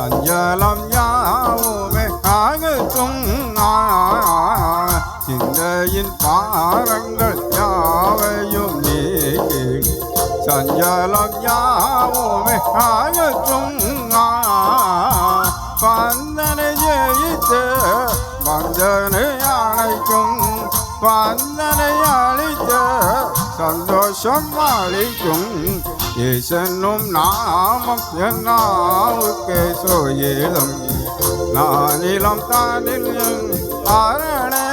சஞ்சலம் யாவுமே அகற்றும் சிந்தையின் பாரங்கள் யாவையும் நீக்கி சஞ்சலம் யாவுமே அகற்றும் பந்தனை ஜெயித்து வந்தனை அழைக்கும் பந்தனை அழித்த சந்தோஷம் அளிக்கும் இயேசென்னும் நாமம் என் நாவுக்கே சோயிலும் நானிலம் தானில் அரணே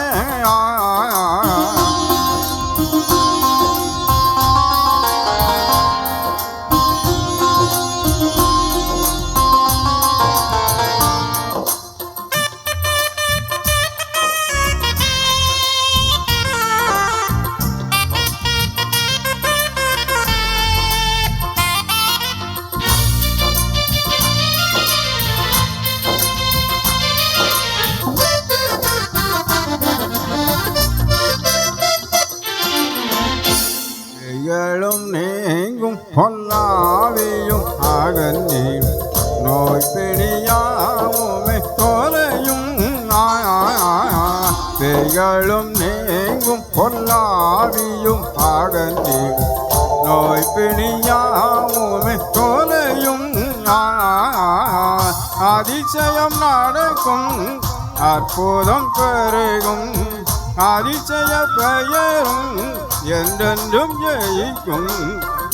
ளும் நீங்கும் பொல்லாவியும் அகன்னி நோய் பிணியாவுமே தொலையும் பேய்களும் நீங்கும் பொல்லாவியும் அகன்னி நோய் பிணியாவுமே தொலையும் அதிசயம் நடக்கும் அற்புதம் பெருகும் அதிசய பெயரும் என்றென்றும் ஜெயிக்கும்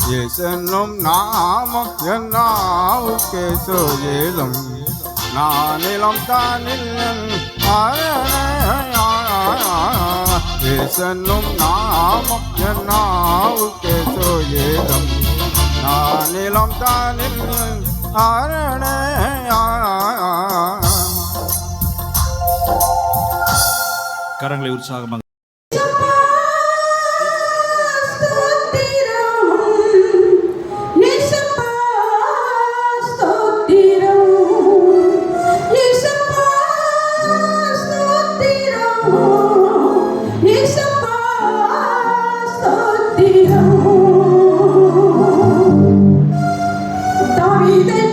இயேசென்னும் நாமம் என் நாவுக்கே சோயிலும் நானிலம் தானில் இயேசென்னும் நாமம் என் நாவுக்கே சோயிலும் நானிலம் தானில் அரணே கரங்களை உற்சாகமாக David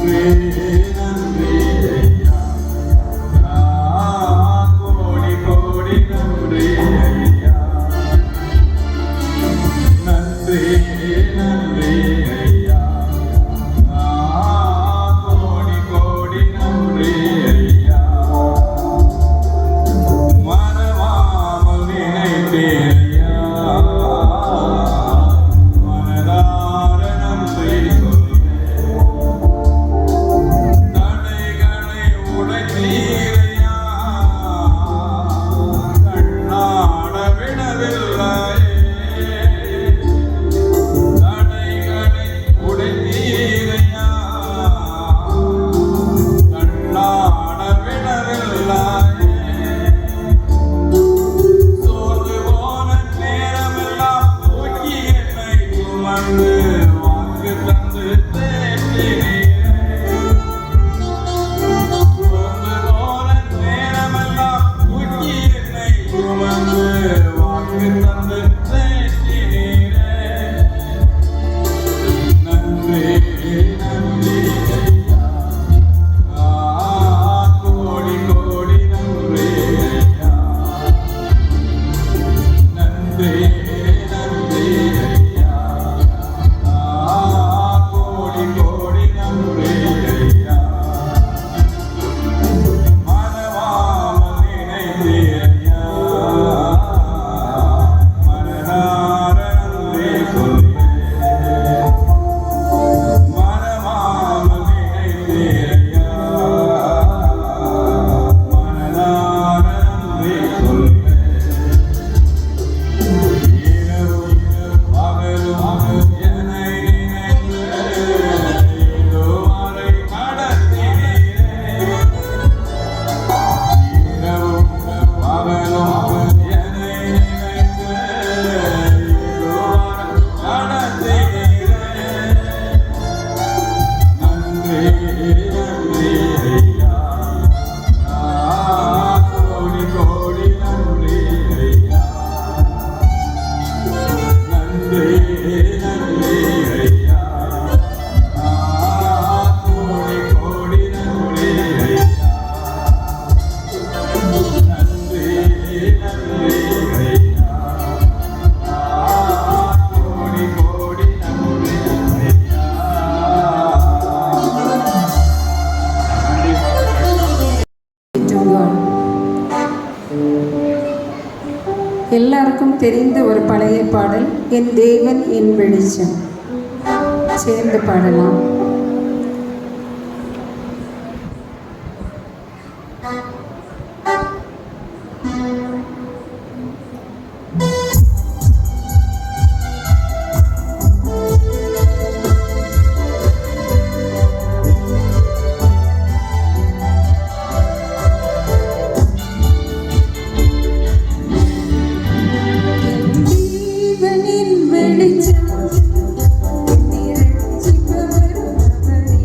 நன்றி நன்றி ஐயா கோடி கோடி நன்றி ஐயா நன்றி நன்றி ஐயா கோடி கோடி நன்றி ஐயா மனமாமல் நினைத்தேன் ஐயா மனதார நன்றி சொல்வேன் தடைகளை உடைத்தீரையா கண்ணாட விடவில்லையே தடைகளை உடைத்தீரையா கண்ணாட விடவில்லையே சோர்ந்து போன நேரமெல்லாம் தூக்கி என்னை சுமந்து வாக்கு தந்து தேற்றினீரே சோர்ந்து போன நேரமெல்லாம் தூக்கி என்னை சுமந்து வாக்கு தந்து தேற்றினீரே நன்றி நன்றி ஐயா கோடி கோடி நன்றி ஐயா நன்றி நன்றி ஐயா கோடி கோடி நன்றி ஐயா மனமாமல் நினைத்தீரையா மனதார நன்றி சொல்வேன் மனமாமல் நினைத்தீரையா மனதார நன்றி சொல்வேன் இரவும் பகலும் என்னை நினைத்து இதுவரை நடத்தினீரே இரவும் பகலும் என்னை நினைத்து இதுவரை நடத்தினீரே நன்றி நன்றி ஐயா கோடி கோடி நன்றி ஐயா நன்றி நன்றி ஐயா கோடி கோடி நன்றி ஐயா நன்றி நன்றி ஐயா கோடி கோடி நன்றி ஐயா எல்லாருக்கும் தெரிந்த ஒரு பழைய பாடல் என் தேவன் என் வெளிச்சம். சேர்ந்து பாடலாம். தேவனின் வெளிச்சம் நிரட்சிப்பவர் அவரே.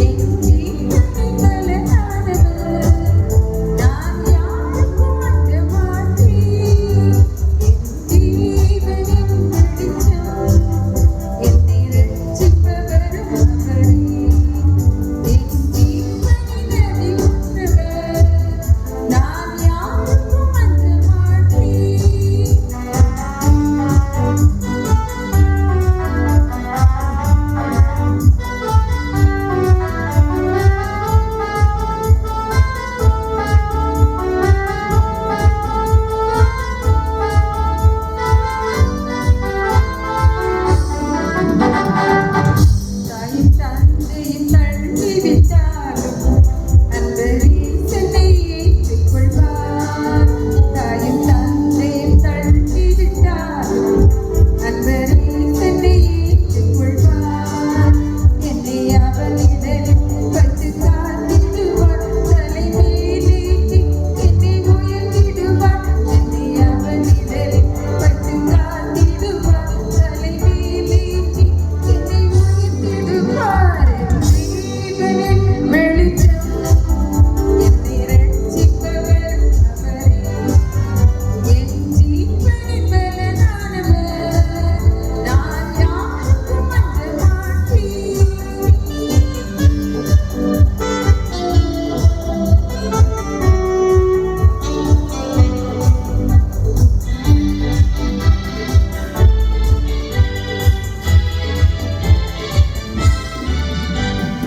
என் ஜீவனின் பலனானவர்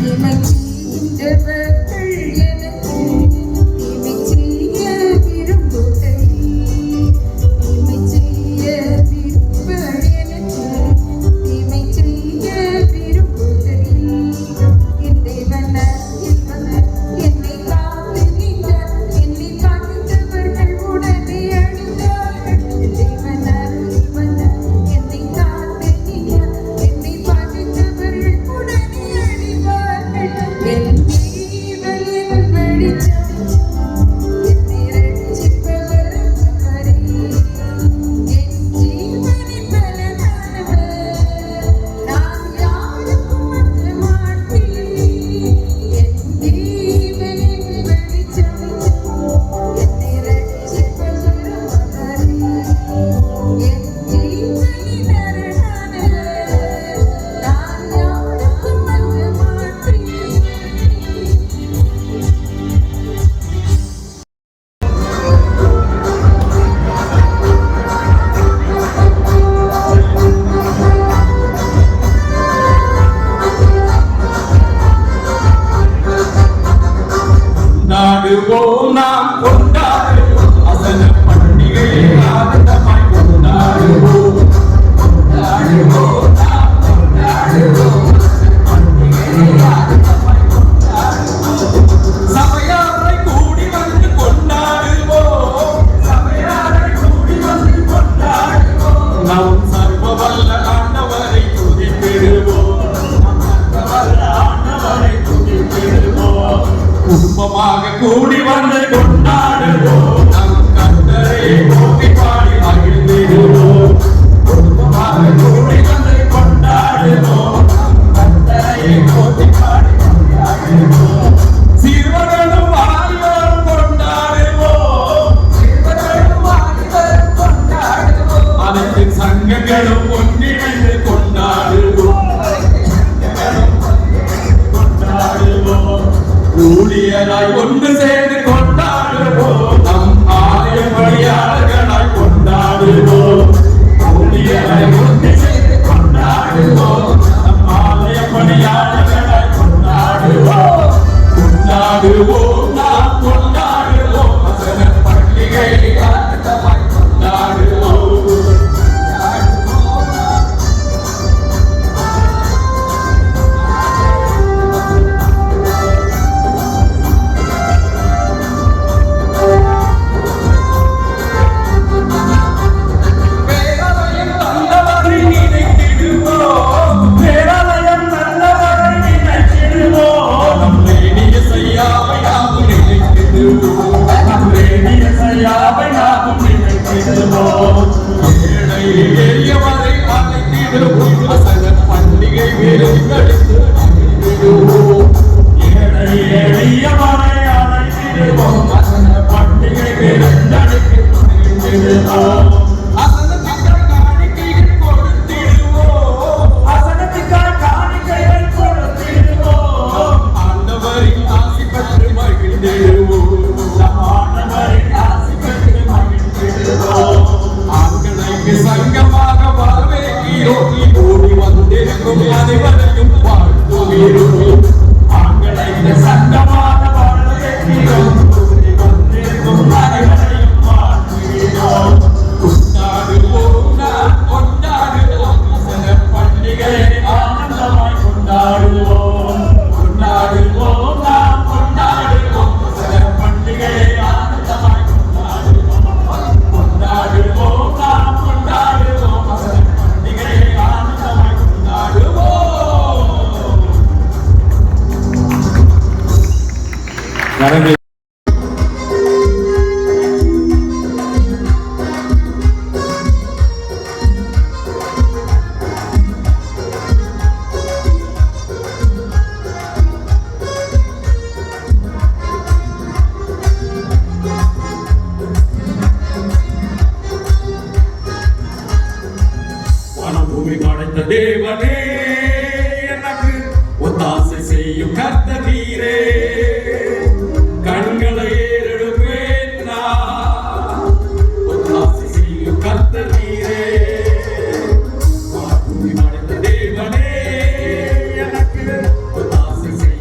தீமை செய்கின்றவர்கள் எனக்கு தீமை செய்ய விரும்புகையில் தீமை செய்ய விரும்புவர் எனக்கு தீமை செய்ய விரும்புகையில் என் தேவன் என்னை காத்து நின்றார் என்னை காக்கின்றவர்கள் உடனே அழிந்தார்கள் என் தேவன் என்னை காத்து நின்றார் என்னை காக்கின்றவர்கள் உடனே அழிந்தார்கள் என் தேவன் என் வெளிச்சம் என்னை ரட்சிப்பவர் அவரே என் ஜீவனின் பலனானவர் நான் யாருக்கும் அஞ்ச மாட்டேன் என் தேவன் என் வெளிச்சம் என்னை ரட்சிப்பவர் அவரே என் ஜீவனின் அரணானவர் நான் யாருக்கும் அஞ்ச மாட்டேன். கொண்டாடுவோம் நாம் கொண்டாடுவோம் அசன பண்டிகையை ஆனந்தமாய் கொண்டாடுவோம் கொண்டாடுவோம் நாம் கொண்டாடுவோம் பண்டிகையை ஆனந்தமாய் கொண்டாடுவோம் சபையாரை கூடி வந்து கொண்டாடுவோம் சபையாரை கூடி வந்து கொண்டாடுவோம் நாம் சர்வ வல்ல ஆண்டவரை துதித்திடுவோம் நாம் சர்வ வல்ல ஆண்டவரை துதித்திடுவோம் குடும்பமாக கூடி வந்து கொண்டாடுவோம் நம் கர்த்தரை போற்றி பாடி மகிழ்ந்திடுவோம் குடும்பமாக கூடி வந்து கொண்டாடுவோம் நம் கர்த்தரை போற்றி பாடி கொண்டாடுவோம் சிறுவர்களும் வாலிபரும் கொண்டாடுவோம் சிறுவர்களும் வாலிபரும் கொண்டாடுவோம் அனைத்து சங்கங்களும் ஒன்றிணைந்து கொண்டாடுவோம் கொண்டாடுவோம் ஊழியராய் ஒன்று சேர்ந்து கொண்டாடுவோம் நம் ஆலய பணியாளர்களாய் கொண்டாடுவோம் ஊழியராய் ஒன்று சேர்ந்து கொண்டாடுவோம் நம் ஆலய பணியாளர்களாய் கொண்டாடுவோம் கொண்டாடுவோம் நாம் கொண்டாடுவோம் வசன பண்டிகை ஆனந்தமாய் கொண்டாடுவோம் பேராலயம் நல்லவரை நினைத்திடுவோம் பேராலயம் நல்லவரை நினைத்திடுவோம் நம் ரேடிய செய்யாவை நாமும் நினைத்திடுவோம் நம் ரேடிய செய்யாவை நாமும் நினைத்திடுவோம் ஏழை எளியவரை அழைத்திடுவோம் வசன பண்டிகை வேலைகளுக்கு அழைத்திடுவோம் ஏழை எளியவரை அழைத்திடுவோம் வசன பண்டிகை வேலைகளுக்கு அழைத்திடுவோம் அசனத்திற்காய் காணிக்கைகள் கொடுத்திடுவோம் அசனத்திற்காய் காணிக்கைகள் கொடுத்திடுவோம் ஆண்டவரின் ஆசி பெற்று மகிழ்ந்திடுவோம் நம் ஆண்டவரின் ஆசி பெற்று மகிழ்ந்திடுவோம் ஆண்களுக்கு சங்கமாக வரவேற்கிறோம் ஓடி வந்திருக்கும் அனைவரையும் வாழ்த்துகிறோம் ஆண்களுக்கு சங்கமாக வரவேற்கிறோம் ஓடி வந்திருக்கும் அனைவரையும் வாழ்த்துகிறோம் கொண்டாடுவோம் நாம் கொண்டாடுவோம் வசன பண்டிகை ஆனந்தமாய் கொண்டாடுவோம் கொண்டாடுவோம் நாம் கொண்டாடுவோம் வசன பண்டிகை ஆனந்தமாய் கொண்டாடுவோம் கொண்டாடுவோம் நாம் கொண்டாடுவோம் வசன பண்டிகை ஆனந்தமாய் கொண்டாடுவோம் வனபூமி படைத்த தேவனே எனக்கு ஒத்தாசை செய்யும் கர்த்தரீரே கண்களை ஏறெடுப்பேன் நான் ஒத்தாசை செய்யும் கர்த்தரீரே வனபூமி படைத்த தேவனே எனக்கு ஒத்தாசை செய்யும்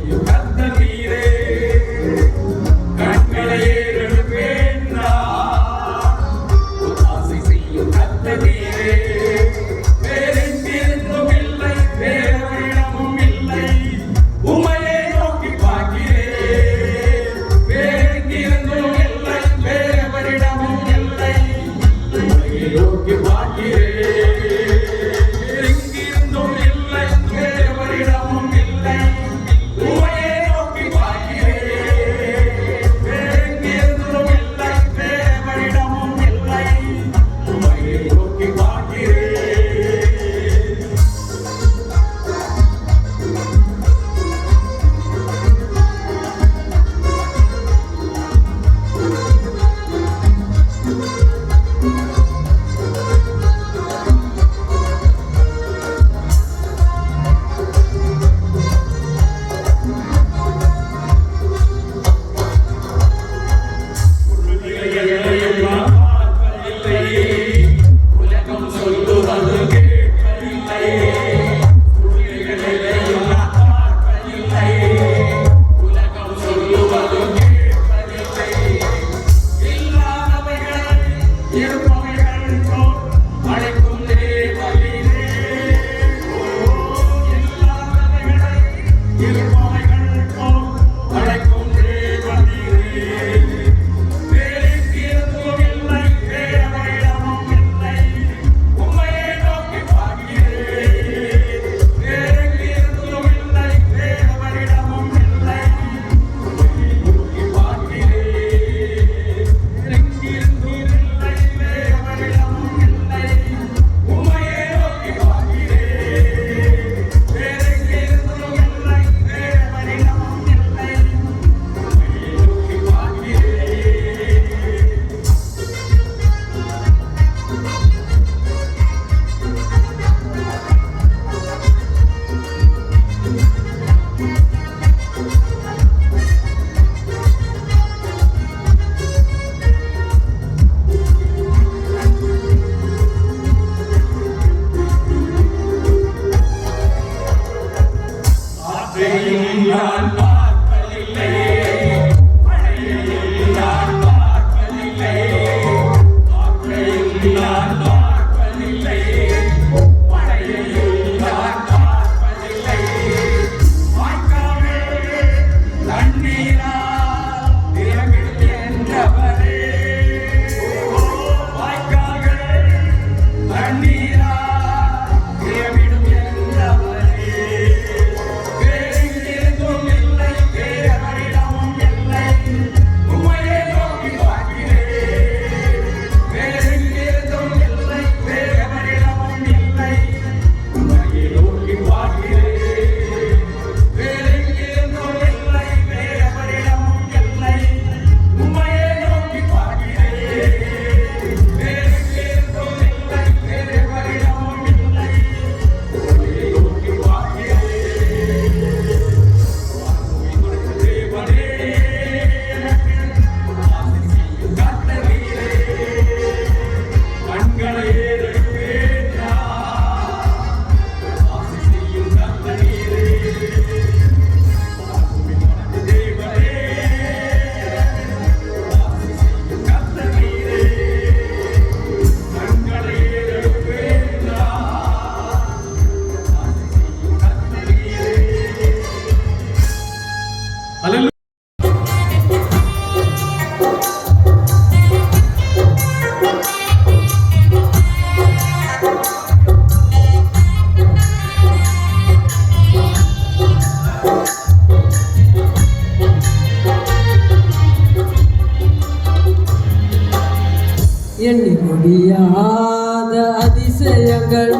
எண்ணி முடியாத அதிசயங்கள்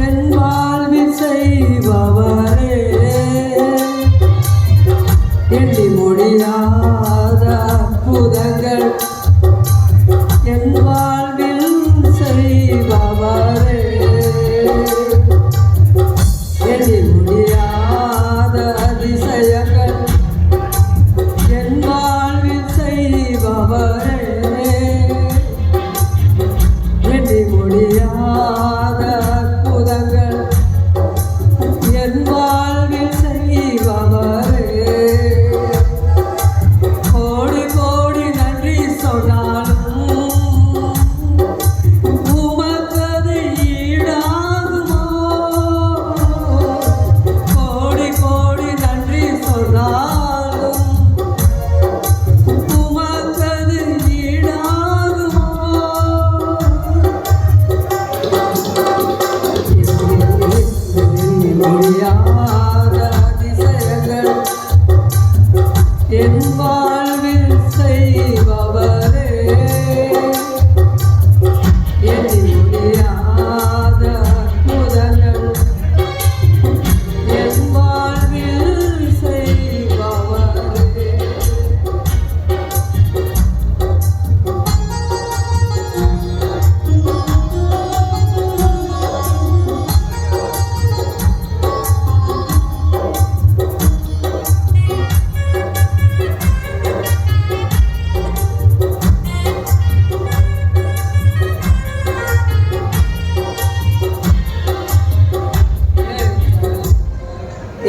என் வாழ்வில் செய்பவரே, எண்ணி முடியாத அற்புதங்கள் என் வாழ்வில் செய்பவரே, எண்ணி முடியாத அதிசயங்கள் என் வாழ்வில் செய்பவரே, எண்ணி முடியாத அற்புதங்கள் என் வாழ்வில் செய்பவரே, கோடி கோடி நன்றி சொன்னாலும் உமக்கது ஈடாகுமோ, கோடி கோடி நன்றி சொன்னாலும் உமக்கது ஈடாகுமோ, முடியாத அதிசயங்கள் என் வாழ்வில் செய்பவரே, எண்ணி முடியாத அற்புதங்கள் என் வாழ்வில் செய்பவரே.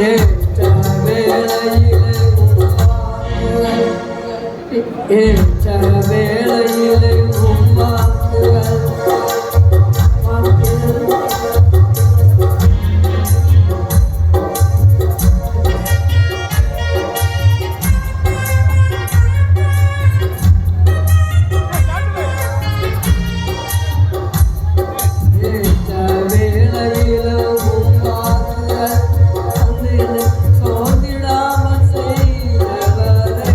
ஏற்ற வேளையிலே உம்மாக்குகள் சோதிடாமல் செய்தவரே,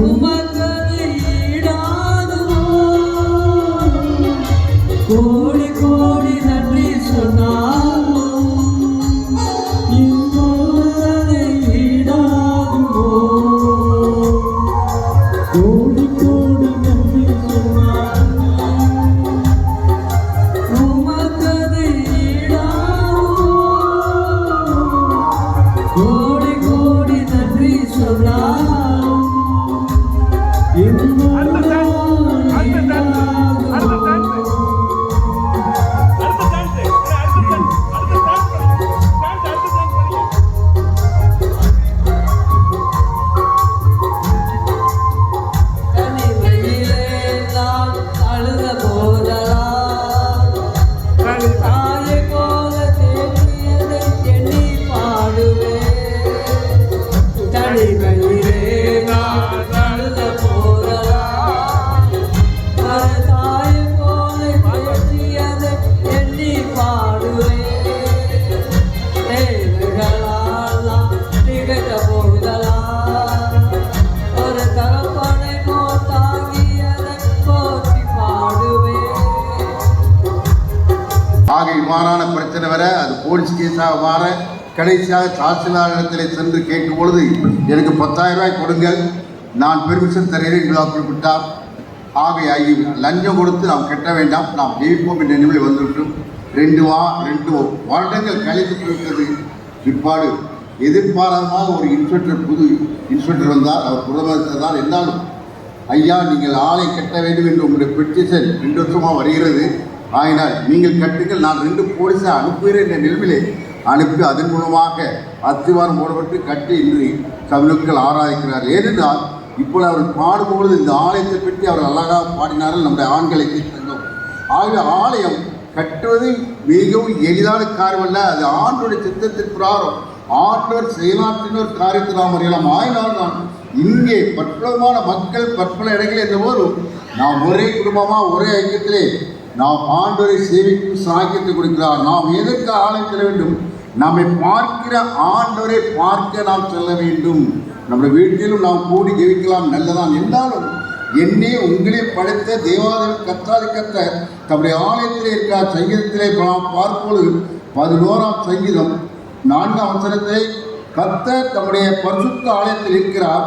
உமக்கது ஈடாகுமோ? கோடி கோடி நன்றி சொன்னாலும் இம்மது ஈடாகுமோ? கோடி கோடி நன்றி சொன்னாலும் உமக்கது ஈடாகுமோ? கோடி கோடி நன்றி சொன்னாலும் ஆக இவ்வாறான பிரச்சனை வர அது போலீஸ் கேஸாக மாற கடைசியாக தாசில்தாரிடத்தில் சென்று கேட்கும் பொழுது எனக்கு 10,000 ரூபாய் கொடுங்கள், நான் பெர்மிஷன் தருகிறேன் என்று குறிப்பிட்டார். ஆக லஞ்சம் கொடுத்து நாம் கட்ட வேண்டாம், நாம் ஜெயிப்போம் என்ற நிலையில் வந்துவிட்டோம். 2 வருடங்கள் கழித்து இருக்கிறது. பிற்பாடு எதிர்பாராதமாக ஒரு புது இன்ஸ்பெக்டர் வந்தார். அவர் பிரதமர் தான். இருந்தாலும் ஐயா, நீங்கள் ஆளை கட்ட வேண்டும் என்று உங்களுடைய பெட்டிஷன் 2 வருஷமாக வருகிறது, ஆயினால் நீங்கள் கட்டுங்கள், நான் 2 போலீஸை அனுப்புகிறேன் என்ற நிலைமையிலே அனுப்பி அதன் மூலமாக அத்திவாரம் போடப்பட்டு கட்டி இன்று தமிழுக்கள் ஆராதிக்கிறார். ஏனென்றால் இப்போது அவர்கள் பாடும்பொழுது இந்த ஆலயத்தை பற்றி அவர் அழகாக பாடினார்கள். நம்முடைய ஆண்களை கேட்கின்றோம். ஆகிய ஆலயம் கட்டுவது மிகவும் எளிதான காரியம் அல்ல. அது ஆண்டோடைய சித்தத்தின் பிரகாரம் ஆண்டவர் செயலாற்றின ஒரு காரியத்தை நாம் அறியலாம். ஆயினால் தான் இங்கே பற்பலமான மக்கள் பற்பல இடங்களில் இருந்தபோதும் நாம் ஒரே குடும்பமாக ஒரே ஐக்கியத்திலே நாம் ஆண்டவரை சேவிக்கும் சாக்கியத்தை கொடுக்கிறார். நாம் எதற்கு ஆலயம் செல்ல வேண்டும்? நம்மை பார்க்கிற ஆண்டவரை பார்க்க நாம் செல்ல வேண்டும். நம்முடைய வீட்டிலும் நாம் கூடி ஜெபிக்கலாம், நல்லதான். என்றாலும் என்னே உங்களே படைத்த தேவாலய கத்தாதி கத்த தம்முடைய ஆலயத்திலே இருக்கிறார். சங்கீதத்திலே நாம் பார்ப்பொழுது 11ஆம் சங்கீதம் 4ஆம் வசனத்தை கர்த்தர் தம்முடைய பரிசுத்த ஆலயத்தில் இருக்கிறார்,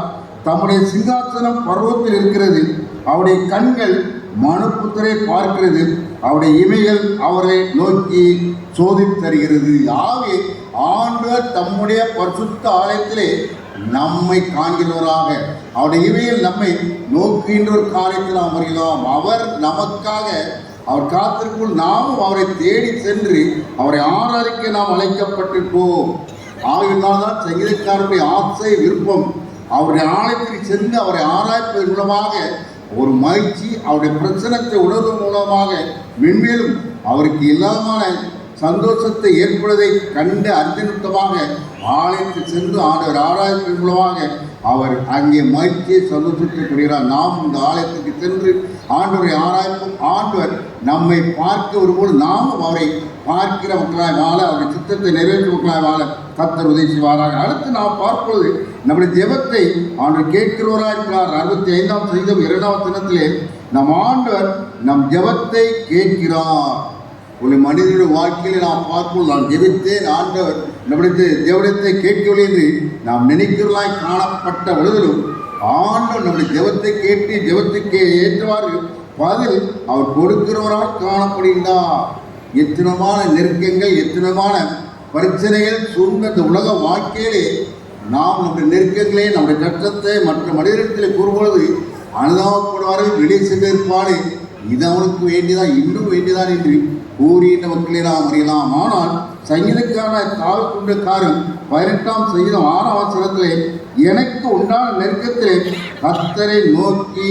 தம்முடைய சிங்காசனம் பர்வத்தில் இருக்கிறது, அவருடைய கண்கள் மனுபுத்திரை பார்க்கிறது, அவருடைய இமைகள் அவரை நோக்கி சோதித்தருகிறது. ஆகவே ஆண்டவர் தம்முடைய பரிசுத்த ஆலயத்திலே நம்மை காண்கிறவராக, அவருடைய இமையில் நம்மை நோக்குகின்ற ஒரு காரியத்தில் நாம் அறியலாம். அவர் நமக்காக அவர் காத்திருக்குள் நாமும் அவரை தேடி சென்று அவரை ஆராதிக்க நாம் அழைக்கப்பட்டிருப்போம். ஆகினால் தான் சங்கீதக்காரருடைய ஆசை விருப்பம் அவருடைய ஆலயத்தில் சென்று அவரை ஆராய்ப்பதன் மூலமாக ஒரு மகிழ்ச்சி, அவருடைய பிரச்சனத்தை உணர்வு மூலமாக மென்மேலும் அவருக்கு எல்லாமான சந்தோஷத்தை ஏற்படுவதை கண்டு அர்த்தமாக ஆலயத்தில் சென்று ஆண்டவர் ஆராய்ச்சியின் மூலமாக அவர் அங்கே மகிழ்ச்சியை சந்தோஷத்தை கொள்கிறார். நாம் இந்த ஆலயத்துக்கு சென்று ஆண்டவரை ஆராய்ப்போம். ஆண்டவர் நம்மை பார்க்க வரும்போது நாமும் அவரை பார்க்கிற மக்களாய் வாழ, அவருடைய சித்தத்தை நிறைவேற்றும் மக்களாய் வாழ கர்த்தர் உதவி செய்வாராக. அடுத்து நாம் பார்ப்பது நம்முடைய ஜெபத்தை ஆண்டவர் கேட்கிறவராக இருக்கிறார். 65ஆம் சங்கீதம் 2ஆம் வசனத்திலே நம் ஆண்டவர் நம் ஜெபத்தை கேட்கிறார். ஒரு மனிதனுடைய வாழ்க்கையில் நாம் பார்ப்போம், நான் ஜெபித்தேன், ஆண்டவர் நம்முடைய ஜெபத்தை கேட்கவில்லை என்று நாம் நினைக்கிறவர்களாய் காணப்பட்ட பொழுதிலும் ஆண்டவர் நம்முடைய ஜெபத்தை கேட்டு ஜெபத்துக்கு ஏற்றவாறு பதில் அவர் கொடுக்கிறவராக காணப்படுகின்றார். எத்தனமான நெருக்கங்கள், எத்தனமான பிரச்சனைகள் சூழ்ந்த இந்த உலக வாழ்க்கையிலே நாம் நம்முடைய நெருக்கங்களே நம்முடைய கஷ்டத்தை மற்ற மனிதர்களிடத்தில் கூறும்பொழுது அனுதாபப்படுவார்கள். வெளியே சென்றிருப்பாடு இது அவனுக்கு வேண்டியதான், இன்னும் வேண்டியதான் என்று கூறிய மக்களே நாம் அறியலாம். ஆனால் சங்கீதக்கான தாழ் கொண்ட காரியம் 18ஆம் சங்கீதம் 6ஆம் வசனத்திலே எனக்கு உண்டான நெருக்கத்திலே கர்த்தரை நோக்கி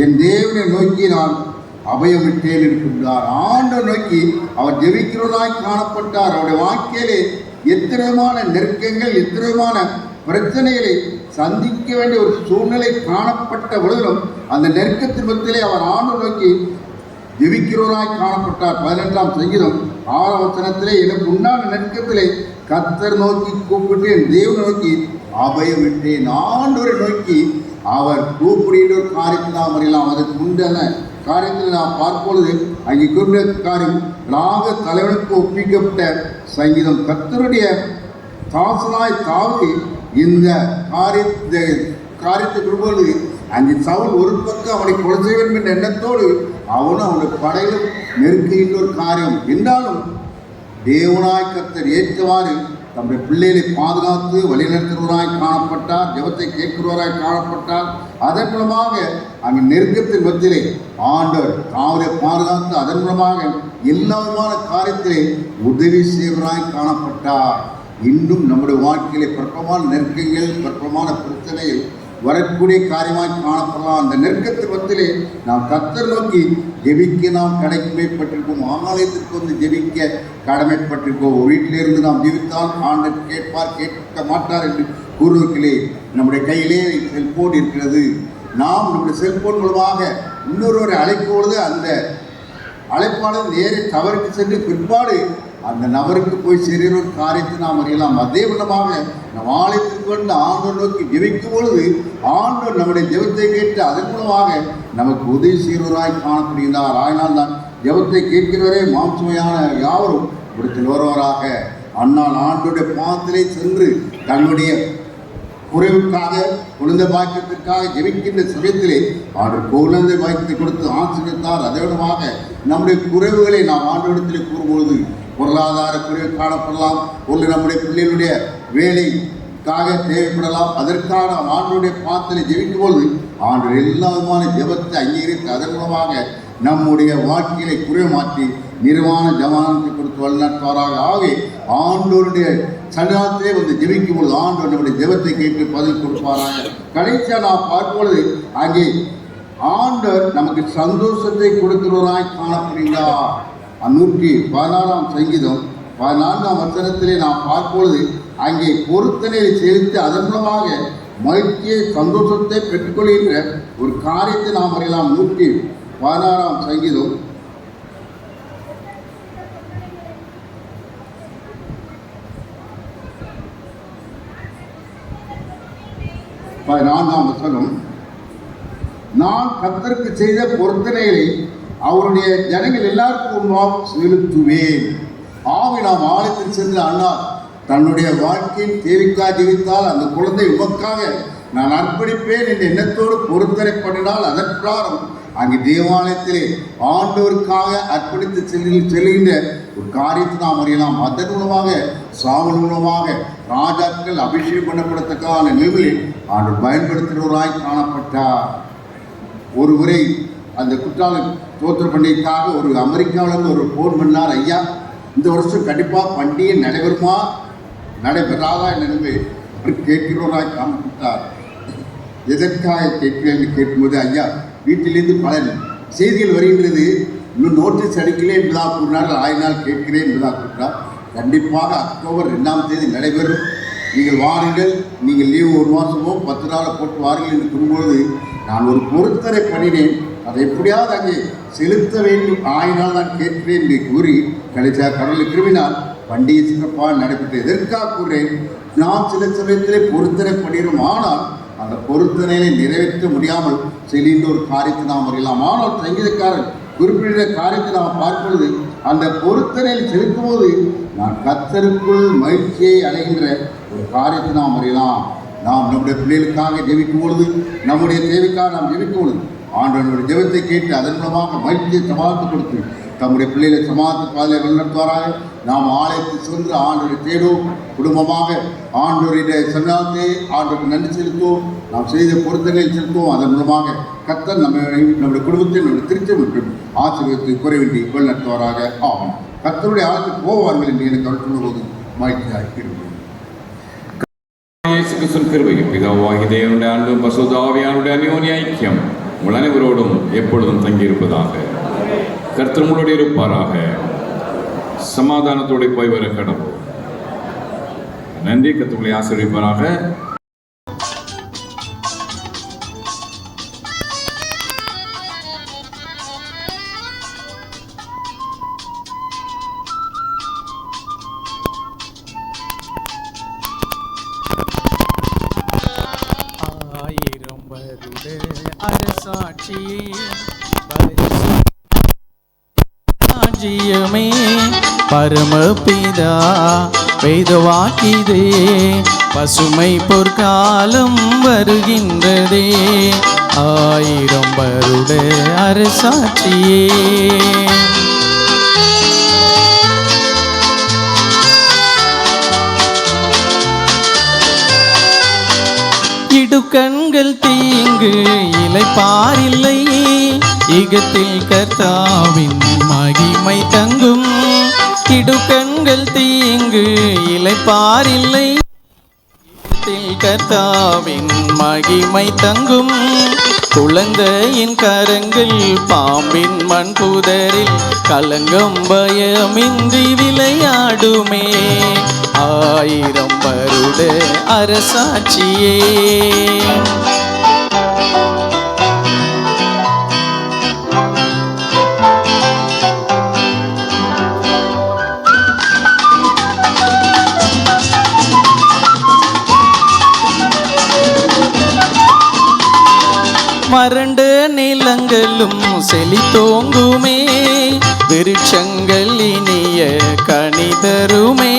என் தேவனை நோக்கி நான் அபயமிட்டேன் இருக்கின்றார். ஆண்டை நோக்கி அவர் ஜெபிக்கிறவராய் காணப்பட்டார். அவருடைய வாழ்க்கையிலே எத்தனைமான நெருக்கங்கள், எத்தனைமான பிரச்சனைகளை சந்திக்க வேண்டிய ஒரு சூழ்நிலை காணப்பட்ட பொழுதிலும் அந்த நெருக்கத்தின் மத்தியிலே அவர் ஆண்டை நோக்கி ஜெபிக்கிறவராய் காணப்பட்டார். 18ஆம் சங்கீதம் 6ஆம் வசனத்திலே எனக்கு உண்டான நெருக்கத்திலே கர்த்தர் நோக்கி கூப்பிட்டு என் தேவனை நோக்கி அபயமிட்டேன். ஆண்டவரை நோக்கி அவர் கூப்பிடுகின்ற ஒரு காரியத்தை நாம் அறியலாம். அதற்கு முன்பான காரியத்தில் நாம் பார்ப்பொழுது அங்கே குறிப்பிட்ட காரியம் ராக தலைவனுக்கு ஒப்பிக்கப்பட்ட சங்கீதம். கர்த்தருடைய தாசனாய் தாவி இந்த காரியத்தை குறிப்பொழுது அங்கே சவுல் ஒரு பக்கம் அவனை கொலை செய்ய வேண்டும் என்ற எண்ணத்தோடு அவனும் அவனுடைய படையிலும் நெருக்குகின்ற ஒரு காரியம். என்றாலும் தேவனாய் கர்த்தர் ஏற்றவாறு தம்முடைய பிள்ளைகளை பாதுகாத்து வழிநடத்துகிறவராய் காணப்பட்டார், ஜெபத்தை கேட்கிறவராய் காணப்பட்டார். அதன் மூலமாக அங்கே நெருக்கத்தின் மத்தியிலே ஆண்டவர் தாவரை பாதுகாத்து அதன் மூலமாக எல்லா விதமான காரியத்திலே உதவி செய்வராய் காணப்பட்டார். இன்னும் நம்முடைய வாழ்க்கையிலே பற்பமான நெருக்கங்கள், பற்பமான பிரச்சனைகள் வரக்கூடிய காரியமாக காணப்படலாம். அந்த நெருக்கத்தின் மத்தியிலே நாம் கர்த்தர் நோக்கி ஜெபிக்க நாம் கடமைப்பட்டிருக்கோம். ஆலயத்திற்கு வந்து ஜெபிக்க கடமைப்பட்டிருக்கோம். வீட்டிலிருந்து நாம் ஜெபித்தால் ஆண்டவர் கேட்பார், கேட்க மாட்டார் என்று கூறுவதிலே நம்முடைய கையிலே செல்போன் இருக்கிறது. நாம் நம்முடைய செல்போன் மூலமாக இன்னொருவரை அழைக்கும் பொழுது அந்த அழைப்பாளர் நேரே தவறுக்கு சென்று பிற்பாடு அந்த நபருக்கு போய் சேருகிற ஒரு காரியத்தை நாம் அறியலாம். அதே விதமாக நம் ஆலயத்திற்கு வந்து ஆண்டவர் நோக்கி ஜெபிக்கும் பொழுது ஆண்டவர் நம்முடைய ஜெபத்தை கேட்டு அதன் மூலமாக நமக்கு உதவி செய்கிறவராய் காணப்படுகிறார். ஆயினால் தான் ஜெபத்தை கேட்கிறவரே மாம்சமையான யாவரும் இடத்தில் வருவராக. அண்ணால் ஆண்டுடைய பாதத்திலே சென்று தன்னுடைய குறைவுக்காக குழந்தை பாக்கியத்திற்காக ஜெபிக்கின்ற சமயத்திலே ஆண்டு குழந்தை பாக்கியத்தை கொடுத்து ஆசீர்வதித்தார். அதே விதமாக நம்முடைய குறைவுகளை நாம் ஆண்டவரிடத்திலே கூறும்பொழுது பொருளாதார குறைவு காணப்படலாம், ஒரு நம்முடைய பிள்ளைகளுடைய வேலைக்காக தேவைப்படலாம். அதற்காக நாம் ஆண்டவருடைய பாதத்திலே ஜெபிக்கும் பொழுது ஆண்டு எல்லா விதமான ஜெபத்தை அங்கீகரித்து அதன் மூலமாக நம்முடைய வாழ்க்கையை குறை மாற்றி நிர்வாண ஜமானத்தை கொடுத்து வழிநடத்துவாராக. ஆகவே ஆண்டோருடைய சன்னிதானத்திலே வந்து ஜெபிக்கும் பொழுது ஆண்டோர் நம்முடைய ஜெபத்தை கேட்டு பதில் கொடுப்பாராக. கடைசியாக நாம் பார்க்கும் பொழுது அங்கே ஆண்டவர் நமக்கு சந்தோஷத்தை கொடுக்கிறவராய் காணப்படுகிறார். 116ஆம் சங்கீதம் 14ஆம் வசனத்திலே நாம் பார்க்கும் பொழுது அங்கே பொருத்தனையை செலுத்தி அதன் மூலமாக மகிழ்ச்சியை சந்தோஷத்தை பெற்றுக்கொள்கின்ற ஒரு காரியத்தை நாம் அறியலாம். 116ஆம் சங்கீதம் 14ஆம் வசனம், நான் கர்த்தருக்கு செய்த பொருத்தனைகளை அவருடைய ஜனங்கள் எல்லாருக்கும் முன்பாக செலுத்துவேன். ஆவி நாம் ஆலயத்தில் சென்று அண்ணார் தன்னுடைய வாழ்க்கையின் தேவைக்காக ஜெபித்தால் அந்த குழந்தை உமக்காக நான் அர்ப்பணிப்பேன் என்ற எண்ணத்தோடு பொருத்தனை பண்ணினால் அதற்காரம் அங்கே தேவாலயத்திலே ஆண்டவருக்காக அர்ப்பணித்து செல்கின்ற ஒரு காரியத்தை நாம் அறியலாம். அதன் மூலமாக சாவல் மூலமாக ராஜாக்கள் அபிஷேகம் பண்ணப்படத்தக்கான நிலையில் ஆண்டவர் பயன்படுத்துகிறவராய் காணப்பட்டார். ஒரு முறை அந்த குற்றால தோத்திர பண்டிகைக்காக ஒரு அமெரிக்காவிலிருந்து ஒரு ஃபோன் பண்ணார். ஐயா, இந்த வருஷம் கண்டிப்பாக பண்டிகை நடைபெறுமா நடைபெறாதா என்று கேட்கிறவராய் காணப்பட்டார். எதற்காக கேட்கிறேன் என்று கேட்கும்போது, ஐயா வீட்டிலிருந்து பல செய்திகள் வருகின்றது, இன்னும் நோட்டீஸ் அடிக்கலே என்பதாக கூறினார். 1000 நாள் கேட்கிறேன் என்பதாக கூறினார். கண்டிப்பாக அக்டோபர் 2ஆம் தேதி நடைபெறும், நீங்கள் வாருங்கள், நீங்கள் லீவு 1 மாதமோ 10 நாளை போட்டு வாருங்கள் என்று கூறும்பொழுது நான் ஒரு பொருத்தனை பண்ணினேன், அதை எப்படியாவது அங்கே செலுத்த வேண்டும், 1000 நாள் நான் கேட்கிறேன் என்று கூறி கடைசியாக கடலில் திரும்பினால் பண்டிகை சிறப்பாக நடைபெற்று. எதற்காக கூறுறேன், நாம் சில சமயத்திலே பொருத்தனை பண்ணிடும், ஆனால் அந்த பொருத்தனையை நிறைவேற்ற முடியாமல் செல்கின்ற ஒரு காரியத்தை நாம் அறியலாம். ஆனால் சங்கீதக்காரன் குறிப்பிட்ட காரியத்தை நாம் பார்ப்பொழுது அந்த பொருத்தனையில் செலுத்தும் போது நான் கர்த்தருக்குள் மகிழ்ச்சியை அடைகின்ற ஒரு காரியத்தை நாம் அறியலாம். நாம் நம்முடைய பிள்ளைகளுக்காக ஜெபிக்கும் பொழுது, நம்முடைய தேவைக்காக நாம் ஜெபிக்கும் பொழுது ஆண்டவனுடைய ஜெபத்தை கேட்டு அதன் மூலமாக மகிழ்ச்சியை சமாளித்து கொடுத்து தம்முடைய பிள்ளைகளை சமாளித்து பாதையை வழிநடத்துவாராக. நாம் ஆலயத்தில் சென்று ஆண்டவரை தேடுவோம், குடும்பமாக ஆண்டவருடைய சன்னாத்தை ஆண்டவருக்கு நன்றி செலுத்துவோம், நாம் செய்த பொருத்தங்களை செலுத்துவோம். அதன் மூலமாக கர்த்தர் நம்முடைய குடும்பத்தை நம்முடைய திருச்சி மற்றும் ஆசீர்வாதத்தை குறைவின்றி வழிநடத்துவாராக. ஆகும் கர்த்தருடைய ஆலயத்துக்கு போவார்கள் என்று எனக்கு அவர் சொல்லும்போது மகிழ்ச்சியாக இருக்கிறோம். இயேசு கிறிஸ்துவின் கிருபையும் பிதாவாகிய தேவனுடைய அன்பும் பரிசுத்த ஆவியானவருடைய அந்யோன்ய ஐக்கியம் உங்கள் அனைவரோடும் எப்பொழுதும் தங்கியிருப்பதாக. கர்த்தர் உங்களோடு இருப்பாராக. சமாதானத்தோடு போய் வர கடவுள். நன்றி. கர்த்தரை ஆசீர்வதிப்பாராக. ஆயிரம் வருட அரசாட்சியே ராஜ்யமே பரமபிதா வேதவாக்கிதே, பசுமை பொற்காலம் வருகின்றதே. 1000 வருட அரசாட்சியே இடுக்கண்கள் தீங்கு இளைப்பாரில்லை, இகத்தில் கர்த்தாவின் மகிமை தங்கும். இடுக்கண்கள் தீங்கு இளைப்பாரில்லை, இகத்தில் கர்த்தாவின் மகிமை தங்கும். குழந்தையின் கரங்கள் பாம்பின் மண் புதரில் கலங்கம் பயமின்றி விளையாடுமே. 1000 வருட அரசாட்சியே வறண்ட நிலங்களும் செழித்தோங்குமே. விருட்சங்கள் இனிய கனிதருமே,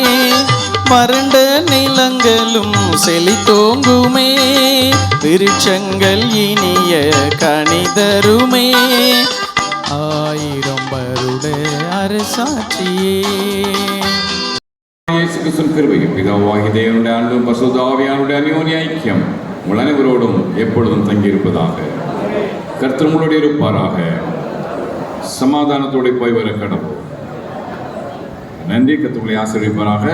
வறண்ட நிலங்களும் செழித்தோங்குமே. விருட்சங்கள் இனிய கனிதருமே, 1000 வருட அரசாட்சியே. இயேசு கிறிஸ்துவின் கிருபையும் பிதாவாகிய தேவனுடைய அன்பும் பரிசுத்த ஆவியானவருடைய அந்யோன்ய ஐக்கியம் உங்கள் அனைவரோடும் எப்பொழுதும் தங்கியிருப்பதாக. கர்த்தர் உங்களோடு இருப்பாராக. சமாதானத்தோடு போய் வர கடவுள். நன்றி. கர்த்தர் உங்களை ஆசீர்வதிப்பாராக.